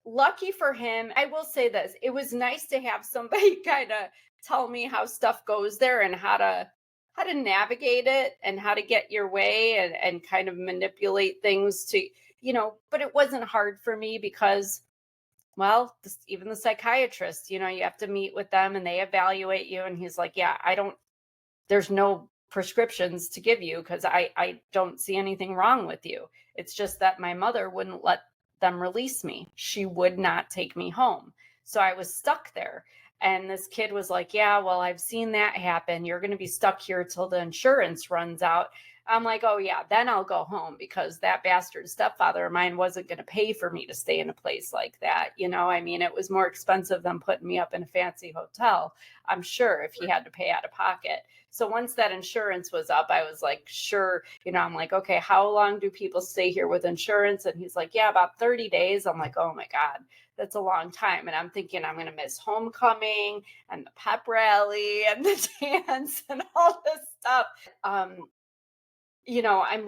Lucky for him, I will say this, it was nice to have somebody kind of tell me how stuff goes there and how to navigate it and how to get your way and kind of manipulate things to, but it wasn't hard for me because, well, even the psychiatrist, you have to meet with them and they evaluate you. And he's like, yeah, there's no prescriptions to give you because I don't see anything wrong with you. It's just that my mother wouldn't let them release me. She would not take me home. So I was stuck there. And this kid was like, yeah, well, I've seen that happen. You're going to be stuck here till the insurance runs out. I'm like, oh yeah, then I'll go home, because that bastard stepfather of mine wasn't going to pay for me to stay in a place like that. I mean, it was more expensive than putting me up in a fancy hotel, I'm sure, if he had to pay out of pocket. So once that insurance was up, I was like, sure, I'm like, okay, how long do people stay here with insurance? And he's like, yeah, about 30 days. I'm like, oh my God, that's a long time. And I'm thinking I'm going to miss homecoming and the pep rally and the dance and all this stuff. I'm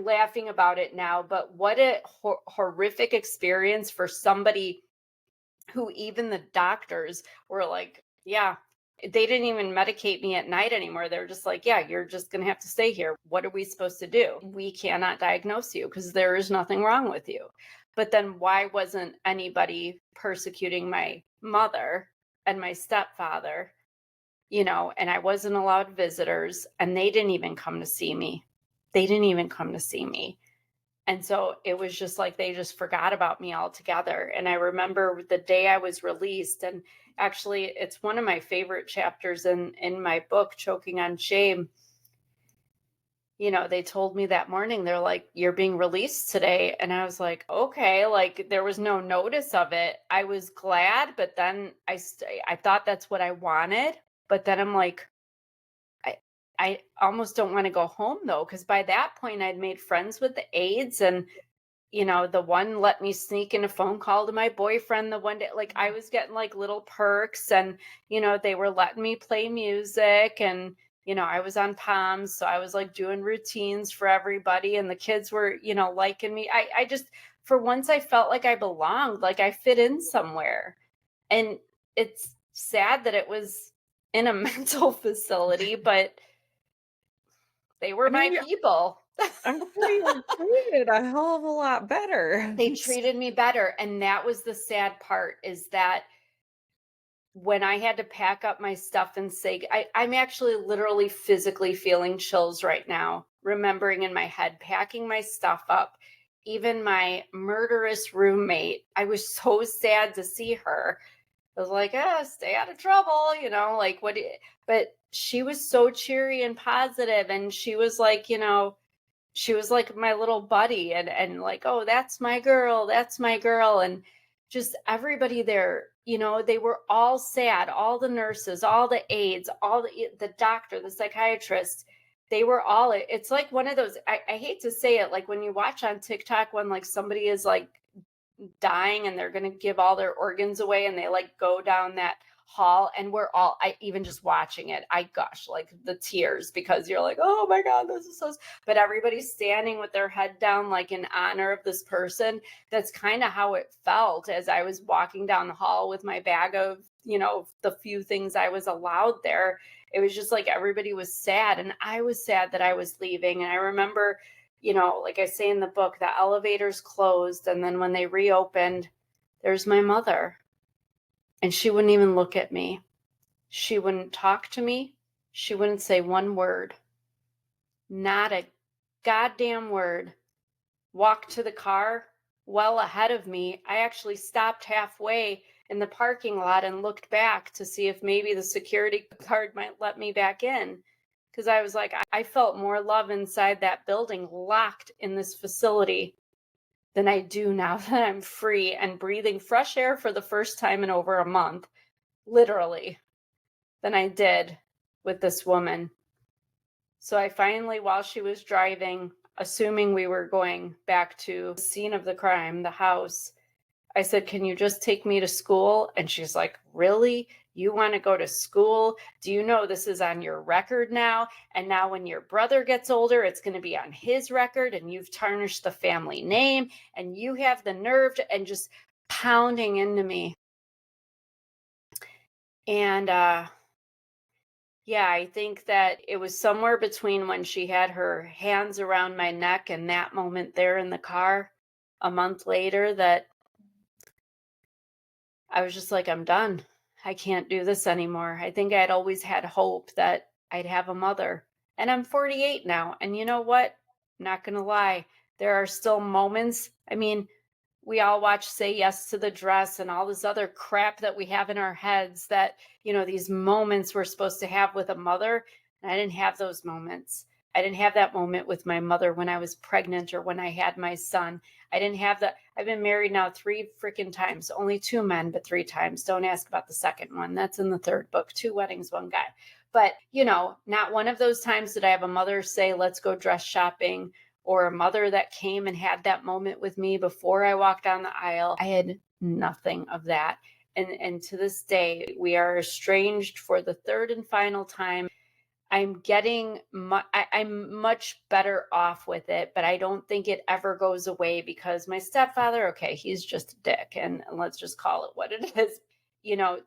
laughing about it now, but what a horrific experience for somebody who even the doctors were like, yeah, they didn't even medicate me at night anymore. They're just like, yeah, you're just going to have to stay here. What are we supposed to do? We cannot diagnose you because there is nothing wrong with you. But then why wasn't anybody persecuting my mother and my stepfather, and I wasn't allowed visitors, and they didn't even come to see me. And so it was just like they just forgot about me altogether. And I remember the day I was released, and actually it's one of my favorite chapters in my book, Choking on Shame. They told me that morning, they're like, you're being released today. And I was like, okay, like there was no notice of it. I was glad, but then I thought that's what I wanted. But then I'm like, I almost don't want to go home though, because by that point I'd made friends with the aides, and the one let me sneak in a phone call to my boyfriend the one day. Like I was getting like little perks, and they were letting me play music, and I was on Palms, so I was like doing routines for everybody, and the kids were liking me. I just, for once, I felt like I belonged, like I fit in somewhere. And it's sad that it was in a mental facility, but they were my people. I'm sure you were treated a hell of a lot better. They treated me better. And that was the sad part, is that when I had to pack up my stuff and say, I'm actually literally physically feeling chills right now, remembering in my head, packing my stuff up, even my murderous roommate, I was so sad to see her. I was like, stay out of trouble, like but she was so cheery and positive, and she was like, she was like my little buddy, and like, oh, that's my girl. And just everybody there, they were all sad, all the nurses, all the aides, all the doctor, the psychiatrist, they were all, it's like one of those, I hate to say it, like when you watch on TikTok when like somebody is like dying and they're going to give all their organs away and they like go down that hall, and I even just watching it, I gush like the tears, because you're like, oh my God, this is so, but everybody's standing with their head down, like in honor of this person. That's kind of how it felt as I was walking down the hall with my bag of, the few things I was allowed there. It was just like everybody was sad, and I was sad that I was leaving. And I remember, like I say in the book, the elevators closed, and then when they reopened, there's my mother. And she wouldn't even look at me. She wouldn't talk to me. She wouldn't say one word. Not a goddamn word. Walked to the car well ahead of me. I actually stopped halfway in the parking lot and looked back to see if maybe the security guard might let me back in. Because I was like, I felt more love inside that building, locked in this facility, than I do now that I'm free and breathing fresh air for the first time in over a month, literally, than I did with this woman. So I finally, while she was driving, assuming we were going back to the scene of the crime, the house, I said, can you just take me to school? And she's like, really? You want to go to school? Do you know this is on your record now? And now when your brother gets older, it's going to be on his record, and you've tarnished the family name, and you have the nerve to, and just pounding into me. And yeah, I think that it was somewhere between when she had her hands around my neck and that moment there in the car a month later that I was just like, I'm done. I can't do this anymore. I think I'd always had hope that I'd have a mother. And I'm 48 now. And you know what? I'm not going to lie. There are still moments. I mean, we all watch Say Yes to the Dress and all this other crap that we have in our heads that, these moments we're supposed to have with a mother. And I didn't have those moments. I didn't have that moment with my mother when I was pregnant or when I had my son. I didn't have that. I've been married now 3 freaking times, only 2 men, but 3 times. Don't ask about the second one. That's in the 3rd book, 2 weddings, 1 guy. But, not one of those times did I have a mother say, let's go dress shopping, or a mother that came and had that moment with me before I walked down the aisle. I had nothing of that. And to this day, we are estranged for the 3rd and final time. I'm getting, I'm much better off with it, but I don't think it ever goes away, because my stepfather, okay, he's just a dick, and let's just call it what it is.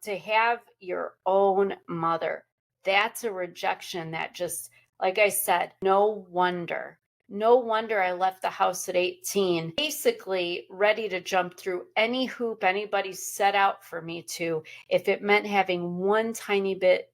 To have your own mother, that's a rejection that just, like I said, no wonder I left the house at 18, basically ready to jump through any hoop anybody set out for me to, if it meant having one tiny bit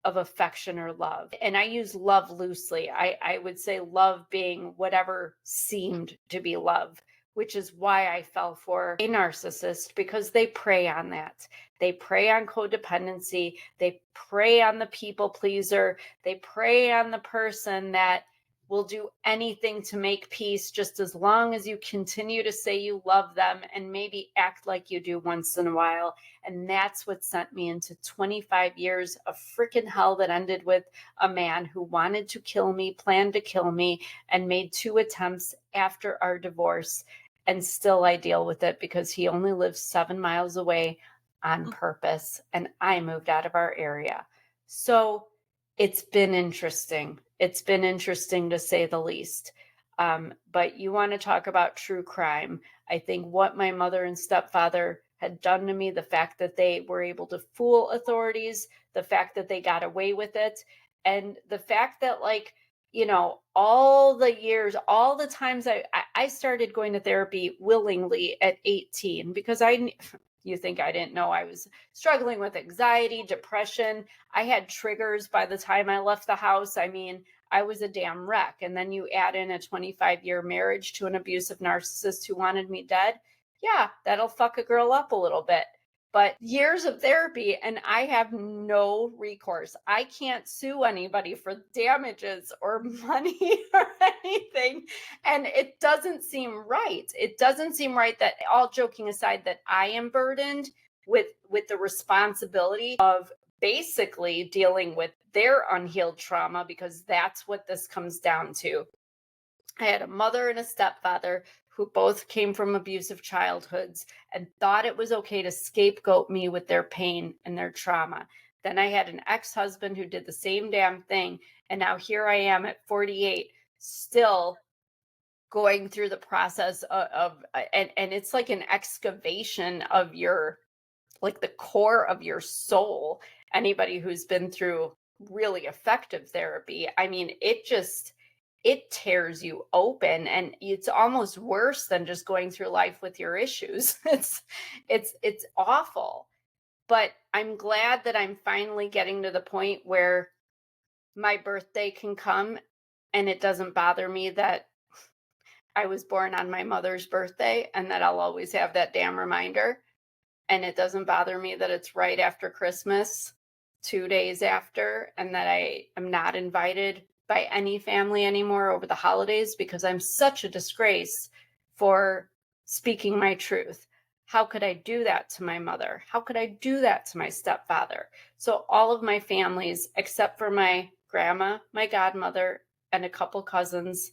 of affection or love. And I use love loosely. I would say love being whatever seemed to be love, which is why I fell for a narcissist, because they prey on that. They prey on codependency. They prey on the people pleaser. They prey on the person that will do anything to make peace, just as long as you continue to say you love them and maybe act like you do once in a while. And that's what sent me into 25 years of freaking hell that ended with a man who wanted to kill me, planned to kill me, and made 2 attempts after our divorce. And still I deal with it because he only lives 7 miles away on purpose, and I moved out of our area. So it's been interesting. It's been interesting to say the least. But you want to talk about true crime. I think what my mother and stepfather had done to me, the fact that they were able to fool authorities, the fact that they got away with it, and the fact that, like, all the years, all the times I started going to therapy willingly at 18, because You think I didn't know I was struggling with anxiety, depression. I had triggers by the time I left the house. I mean, I was a damn wreck. And then you add in a 25-year marriage to an abusive narcissist who wanted me dead. Yeah, that'll fuck a girl up a little bit. But years of therapy, and I have no recourse. I can't sue anybody for damages or money or anything. And it doesn't seem right. It doesn't seem right that, all joking aside, that I am burdened with the responsibility of basically dealing with their unhealed trauma, because that's what this comes down to. I had a mother and a stepfather who both came from abusive childhoods and thought it was okay to scapegoat me with their pain and their trauma. Then I had an ex-husband who did the same damn thing. And now here I am at 48, still going through the process and it's like an excavation of your, like the core of your soul. Anybody who's been through really effective therapy, I mean, it tears you open, and it's almost worse than just going through life with your issues. It's awful. But I'm glad that I'm finally getting to the point where my birthday can come and it doesn't bother me that I was born on my mother's birthday, and that I'll always have that damn reminder. And it doesn't bother me that it's right after Christmas, 2 days after, and that I am not invited by any family anymore over the holidays because I'm such a disgrace for speaking my truth. How could I do that to my mother? How could I do that to my stepfather? So all of my families, except for my grandma, my godmother, and a couple cousins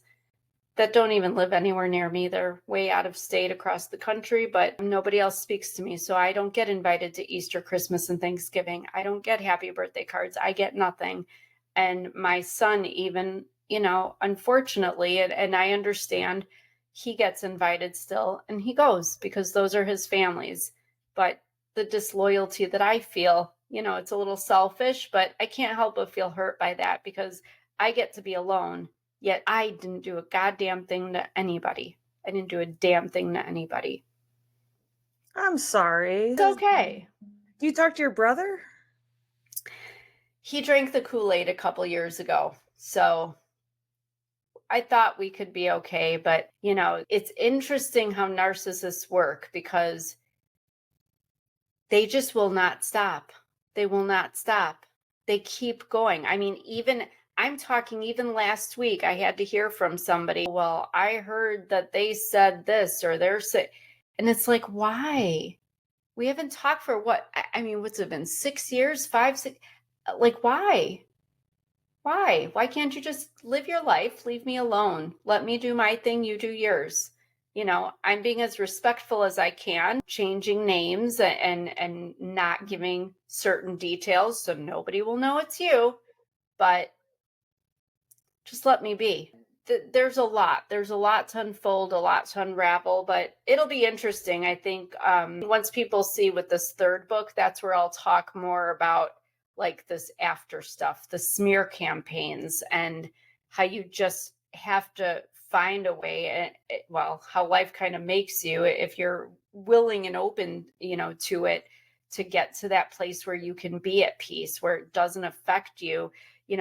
that don't even live anywhere near me. They're way out of state across the country, but nobody else speaks to me. So I don't get invited to Easter, Christmas, and Thanksgiving. I don't get happy birthday cards. I get nothing. And my son, even, unfortunately, and I understand, he gets invited still and he goes because those are his families. But the disloyalty that I feel, it's a little selfish, but I can't help but feel hurt by that because I get to be alone. Yet I didn't do a goddamn thing to anybody. I didn't do a damn thing to anybody. I'm sorry. It's okay. Do you talk to your brother? He drank the Kool-Aid a couple years ago. So I thought we could be okay. But, it's interesting how narcissists work because they just will not stop. They will not stop. They keep going. I mean, I'm talking even last week, I had to hear from somebody, well, I heard that they said this or they're saying, and it's like, why? We haven't talked for what's it been, 6 years, 5, 6, like, why? Why can't you just live your life? Leave me alone. Let me do my thing. You do yours. I'm being as respectful as I can, changing names and not giving certain details so nobody will know it's you, but just let me be. There's a lot to unfold, a lot to unravel, but it'll be interesting. I think once people see with this third book, that's where I'll talk more about like this after stuff, the smear campaigns, and how you just have to find a way, how life kind of makes you, if you're willing and open, to it, to get to that place where you can be at peace, where it doesn't affect you.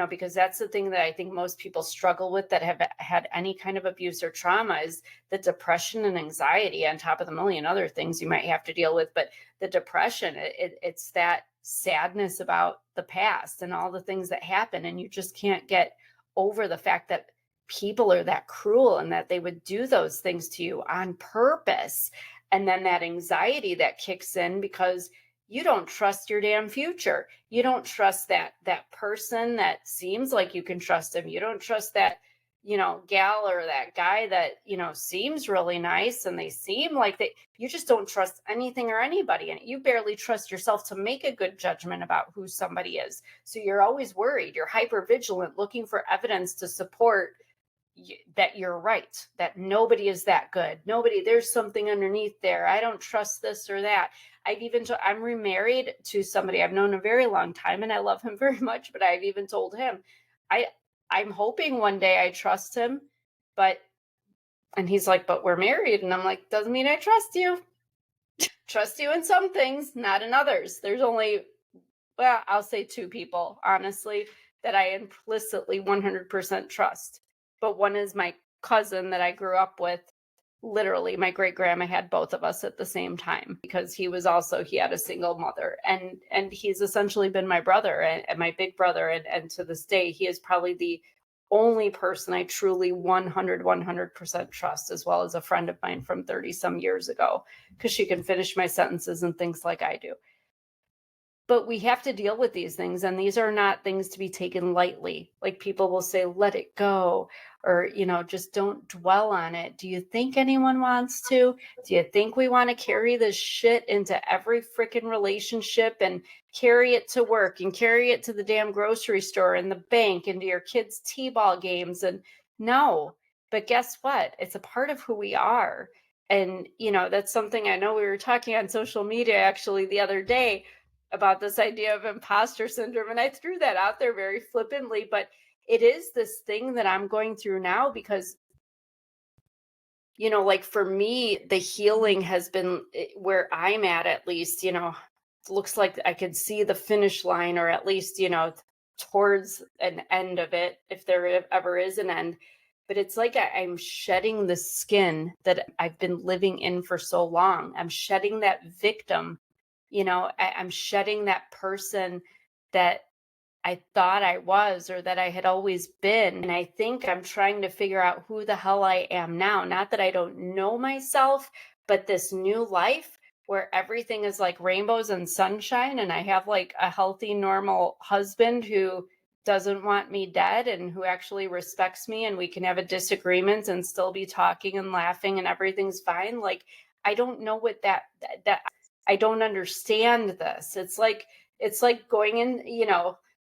Because that's the thing that I think most people struggle with that have had any kind of abuse or trauma is the depression and anxiety on top of the million other things you might have to deal with. But the depression, it's that sadness about the past and all the things that happen. And you just can't get over the fact that people are that cruel and that they would do those things to you on purpose. And then that anxiety that kicks in because you don't trust your damn future. You don't trust that person that seems like you can trust him. You don't trust that, gal or that guy that, seems really nice and they seem like you just don't trust anything or anybody. And you barely trust yourself to make a good judgment about who somebody is. So you're always worried. You're hyper vigilant, looking for evidence to support that you're right, that nobody is that good. There's something underneath there. I don't trust this or that. I'm remarried to somebody I've known a very long time and I love him very much, but I've even told him, I'm hoping one day I trust him, and he's like, but we're married. And I'm like, doesn't mean I trust you. trust you in some things, not in others. There's only, well, I'll say 2 people, honestly, that I implicitly 100% trust. But one is my cousin that I grew up with. Literally, my great grandma had both of us at the same time because he had a single mother, and he's essentially been my brother and my big brother. And to this day, he is probably the only person I truly 100% trust, as well as a friend of mine from 30 some years ago, because she can finish my sentences and things like I do. But we have to deal with these things, and these are not things to be taken lightly. Like, people will say, let it go, or, just don't dwell on it. Do you think anyone wants to? Do you think we want to carry this shit into every freaking relationship and carry it to work and carry it to the damn grocery store and the bank and to your kids' t-ball games? And no, but guess what? It's a part of who we are. And, that's something I know we were talking on social media actually the other day about this idea of imposter syndrome. And I threw that out there very flippantly, but it is this thing that I'm going through now because, like for me, the healing has been where I'm at least, it looks like I could see the finish line, or at least, towards an end of it, if there ever is an end. But it's like I'm shedding the skin that I've been living in for so long. I'm shedding that victim. I'm shedding that person that I thought I was, or that I had always been. And I think I'm trying to figure out who the hell I am now. Not that I don't know myself, but this new life where everything is like rainbows and sunshine. And I have like a healthy, normal husband who doesn't want me dead and who actually respects me, and we can have a disagreement and still be talking and laughing and everything's fine. Like, I don't know what that I don't understand this. It's like going in,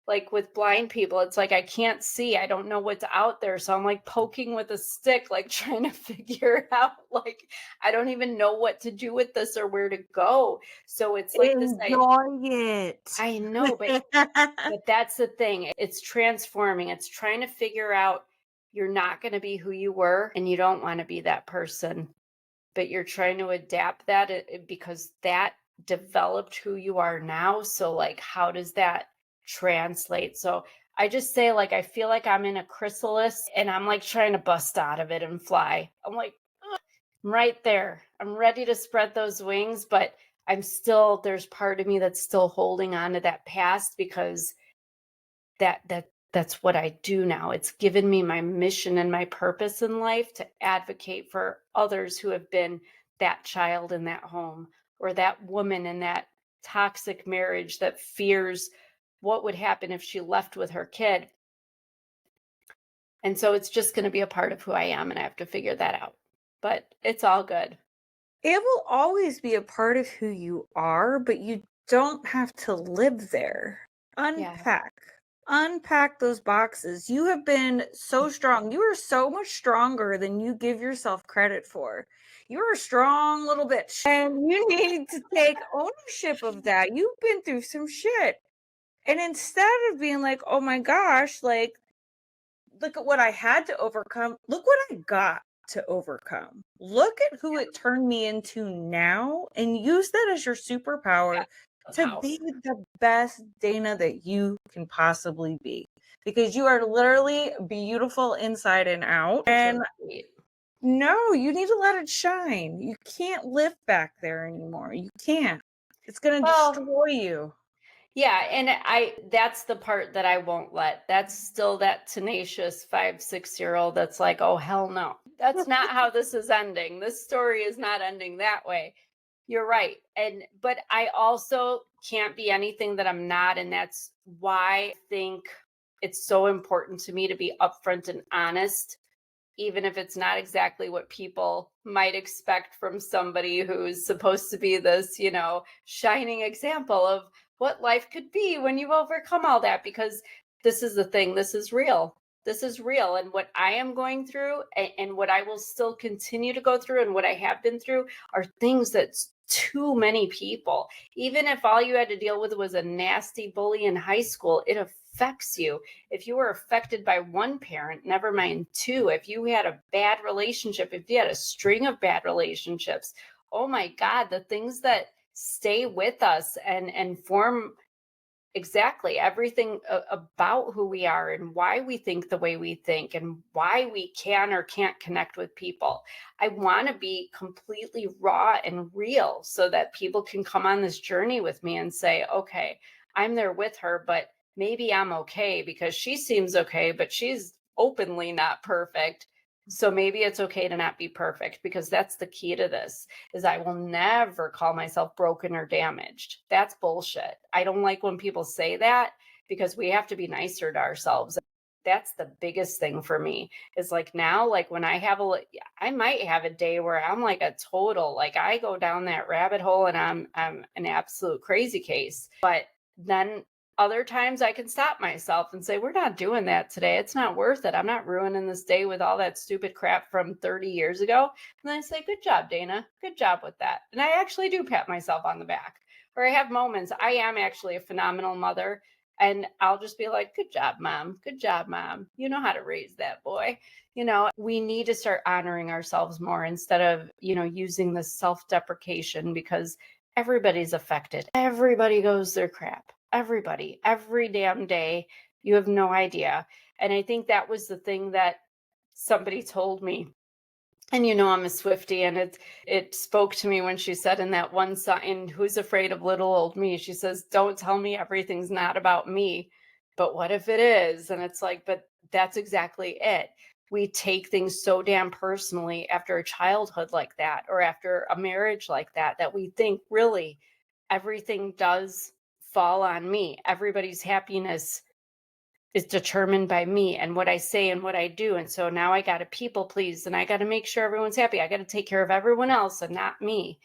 like with blind people, it's like I can't see. I don't know what's out there. So I'm like poking with a stick, like trying to figure it out. Like, I don't even know what to do with this or where to go. So it's like enjoy it. I know, but that's the thing. It's transforming. It's trying to figure out you're not going to be who you were, and you don't want to be that person, but you're trying to adapt that because that developed who you are now. So like, how does that translate? So I just say, like, I feel like I'm in a chrysalis and I'm like trying to bust out of it and fly. I'm like, I'm right there. I'm ready to spread those wings, but there's part of me that's still holding on to that past, because that's what I do now. It's given me my mission and my purpose in life to advocate for others who have been that child in that home, or that woman in that toxic marriage that fears what would happen if she left with her kid. And so it's just going to be a part of who I am, and I have to figure that out. But it's all good. It will always be a part of who you are, but you don't have to live there. Unpack those boxes. You have been so strong. You are so much stronger than you give yourself credit for. You're a strong little bitch, and you need to take ownership of that. You've been through some shit. And instead of being like, oh my gosh, like, look at what I had to overcome, look what I got to overcome. Look at who it turned me into now, and use that as your superpower to be the best Dana that you can possibly be, because you are literally beautiful inside and out. And no, you need to let it shine. You can't live back there anymore. You can't. It's going to destroy you. Yeah, and that's the part that I won't let. That's still that tenacious 5-6-year-old that's like, oh hell no. That's not how this is ending. This story is not ending that way. You're right. But I also can't be anything that I'm not, and that's why I think it's so important to me to be upfront and honest, even if it's not exactly what people might expect from somebody who's supposed to be this, shining example of what life could be when you overcome all that. Because this is the thing, this is real. This is real. And what I am going through, and what I will still continue to go through, and what I have been through, are things that too many people, even if all you had to deal with was a nasty bully in high school, it affects you. If you were affected by one parent, never mind two. If you had a bad relationship, if you had a string of bad relationships, oh my God, the things that stay with us and form exactly everything about who we are and why we think the way we think and why we can or can't connect with people. I want to be completely raw and real so that people can come on this journey with me and say, okay, I'm there with her, but maybe I'm okay because she seems okay, but she's openly not perfect. So maybe it's okay to not be perfect, because that's the key to this, is I will never call myself broken or damaged. That's bullshit. I don't like when people say that, because we have to be nicer to ourselves. That's the biggest thing for me, is like now, like when I I might have a day where I'm like a total, like I go down that rabbit hole and I'm an absolute crazy case. But then other times I can stop myself and say, we're not doing that today. It's not worth it. I'm not ruining this day with all that stupid crap from 30 years ago. And then I say, good job, Dana. Good job with that. And I actually do pat myself on the back. Or I have moments. I am actually a phenomenal mother. And I'll just be like, good job, mom. Good job, mom. You know how to raise that boy. We need to start honoring ourselves more instead of, using this self-deprecation, because everybody's affected. Everybody goes through crap. Everybody, every damn day. You have no idea. And I think that was the thing that somebody told me. And I'm a Swiftie, and it spoke to me when she said in that one song, Who's Afraid of Little Old Me? She says, don't tell me everything's not about me, but what if it is? And it's like, but that's exactly it. We take things so damn personally after a childhood like that, or after a marriage like that, that we think really everything does fall on me. Everybody's happiness is determined by me and what I say and what I do. And so now I got to people please, and I got to make sure everyone's happy. I got to take care of everyone else and not me.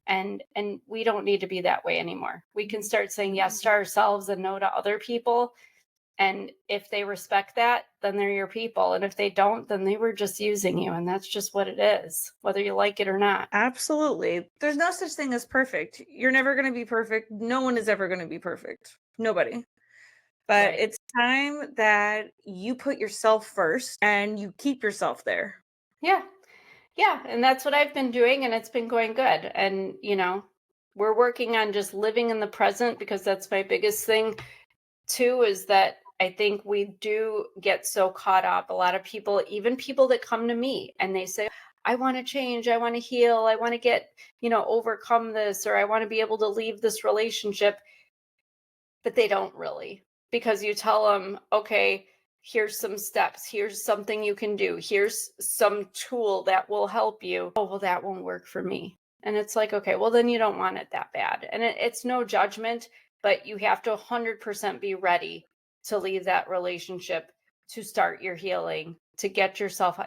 And we don't need to be that way anymore. We can start saying yes to ourselves and no to other people. And if they respect that, then they're your people. And if they don't, then they were just using you. And that's just what it is, whether you like it or not. Absolutely. There's no such thing as perfect. You're never going to be perfect. No one is ever going to be perfect. Nobody. But Right. it's time that you put yourself first and you keep yourself there. Yeah. Yeah. And that's what I've been doing. And it's been going good. And, we're working on just living in the present, because that's my biggest thing too, is that I think we do get so caught up. A lot of people, even people that come to me and they say, I want to change, I want to heal, I want to get, overcome this, or I want to be able to leave this relationship. But they don't really, because you tell them, okay, here's some steps, here's something you can do, here's some tool that will help you. Oh, well, that won't work for me. And it's like, okay, well, then you don't want it that bad. And it's no judgment, but you have to 100% be ready to leave that relationship, to start your healing, to get yourself,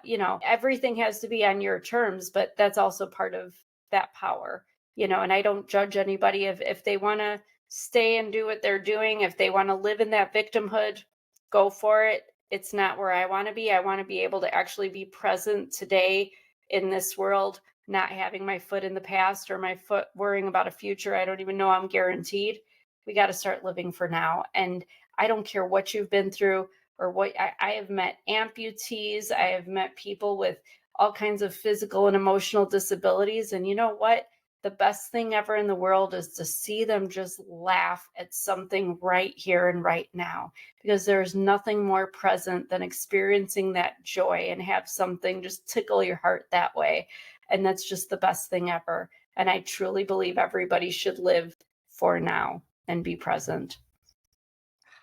everything has to be on your terms, but that's also part of that power, and I don't judge anybody if they want to stay and do what they're doing. If they want to live in that victimhood, go for it. It's not where I want to be. I want to be able to actually be present today in this world, not having my foot in the past or my foot worrying about a future I don't even know I'm guaranteed. We got to start living for now. And I don't care what you've been through or what. I have met amputees. I have met people with all kinds of physical and emotional disabilities. And you know what? The best thing ever in the world is to see them just laugh at something right here and right now, because there's nothing more present than experiencing that joy and have something just tickle your heart that way. And that's just the best thing ever. And I truly believe everybody should live for now and be present.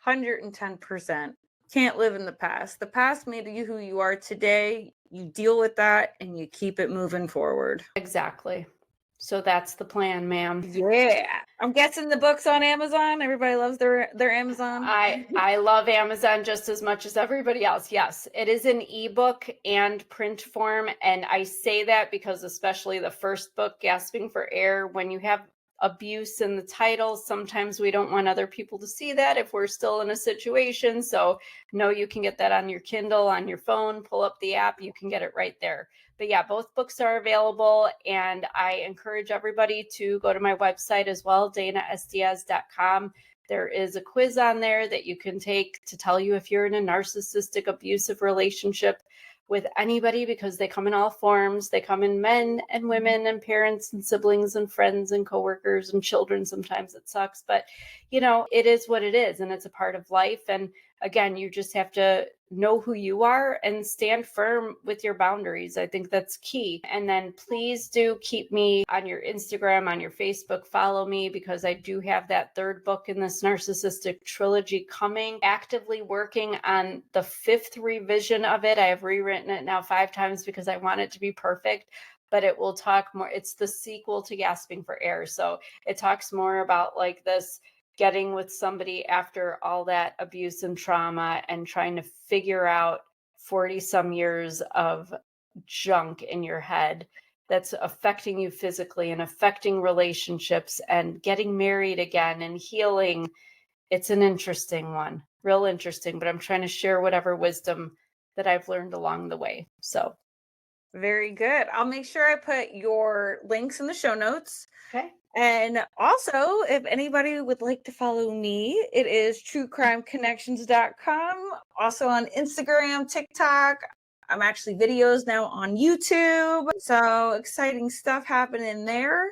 110%. Can't live in the past. The past made you who you are today. You deal with that and you keep it moving forward. Exactly. So that's the plan, ma'am. Yeah. I'm guessing the book's on Amazon. Everybody loves their Amazon. I love Amazon just as much as everybody else. Yes, it is an ebook and print form. And I say that because especially the first book, Gasping for Air, when you have abuse in the title, sometimes we don't want other people to see that if we're still in a situation. So no, you can get that on your Kindle, on your phone, pull up the app, you can get it right there. But yeah, both books are available, and I encourage everybody to go to my website as well, danasdiaz.com. There is a quiz on there that you can take to tell you if you're in a narcissistic, abusive relationship, with anybody because they come in all forms. They come in men and women and parents and siblings and friends and coworkers and children. Sometimes it sucks, but it is what it is, and it's a part of life. And again, you just have to know who you are and stand firm with your boundaries. I think that's key. And then please do keep me on your Instagram, on your Facebook, follow me, because I do have that third book in this narcissistic trilogy coming, actively working on the 5th revision of it. I have rewritten it now 5 times because I want it to be perfect, but it will talk more. It's the sequel to Gasping for Air. So it talks more about like this getting with somebody after all that abuse and trauma and trying to figure out 40 some years of junk in your head that's affecting you physically and affecting relationships and getting married again and healing. It's an interesting one, real interesting, but I'm trying to share whatever wisdom that I've learned along the way. So very good. I'll make sure I put your links in the show notes. okay. And also, if anybody would like to follow me, it is truecrimeconnections.com. Also on Instagram, TikTok. I'm actually videos now on YouTube. So exciting stuff happening there.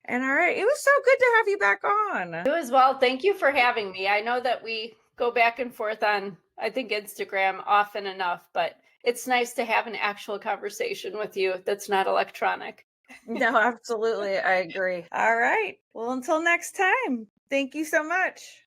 And all right, it was so good to have you back on. You as well. Thank you for having me. I know that we go back and forth on, I think, Instagram often enough, but it's nice to have an actual conversation with you that's not electronic. No, absolutely. I agree. All right. Well, until next time, thank you so much.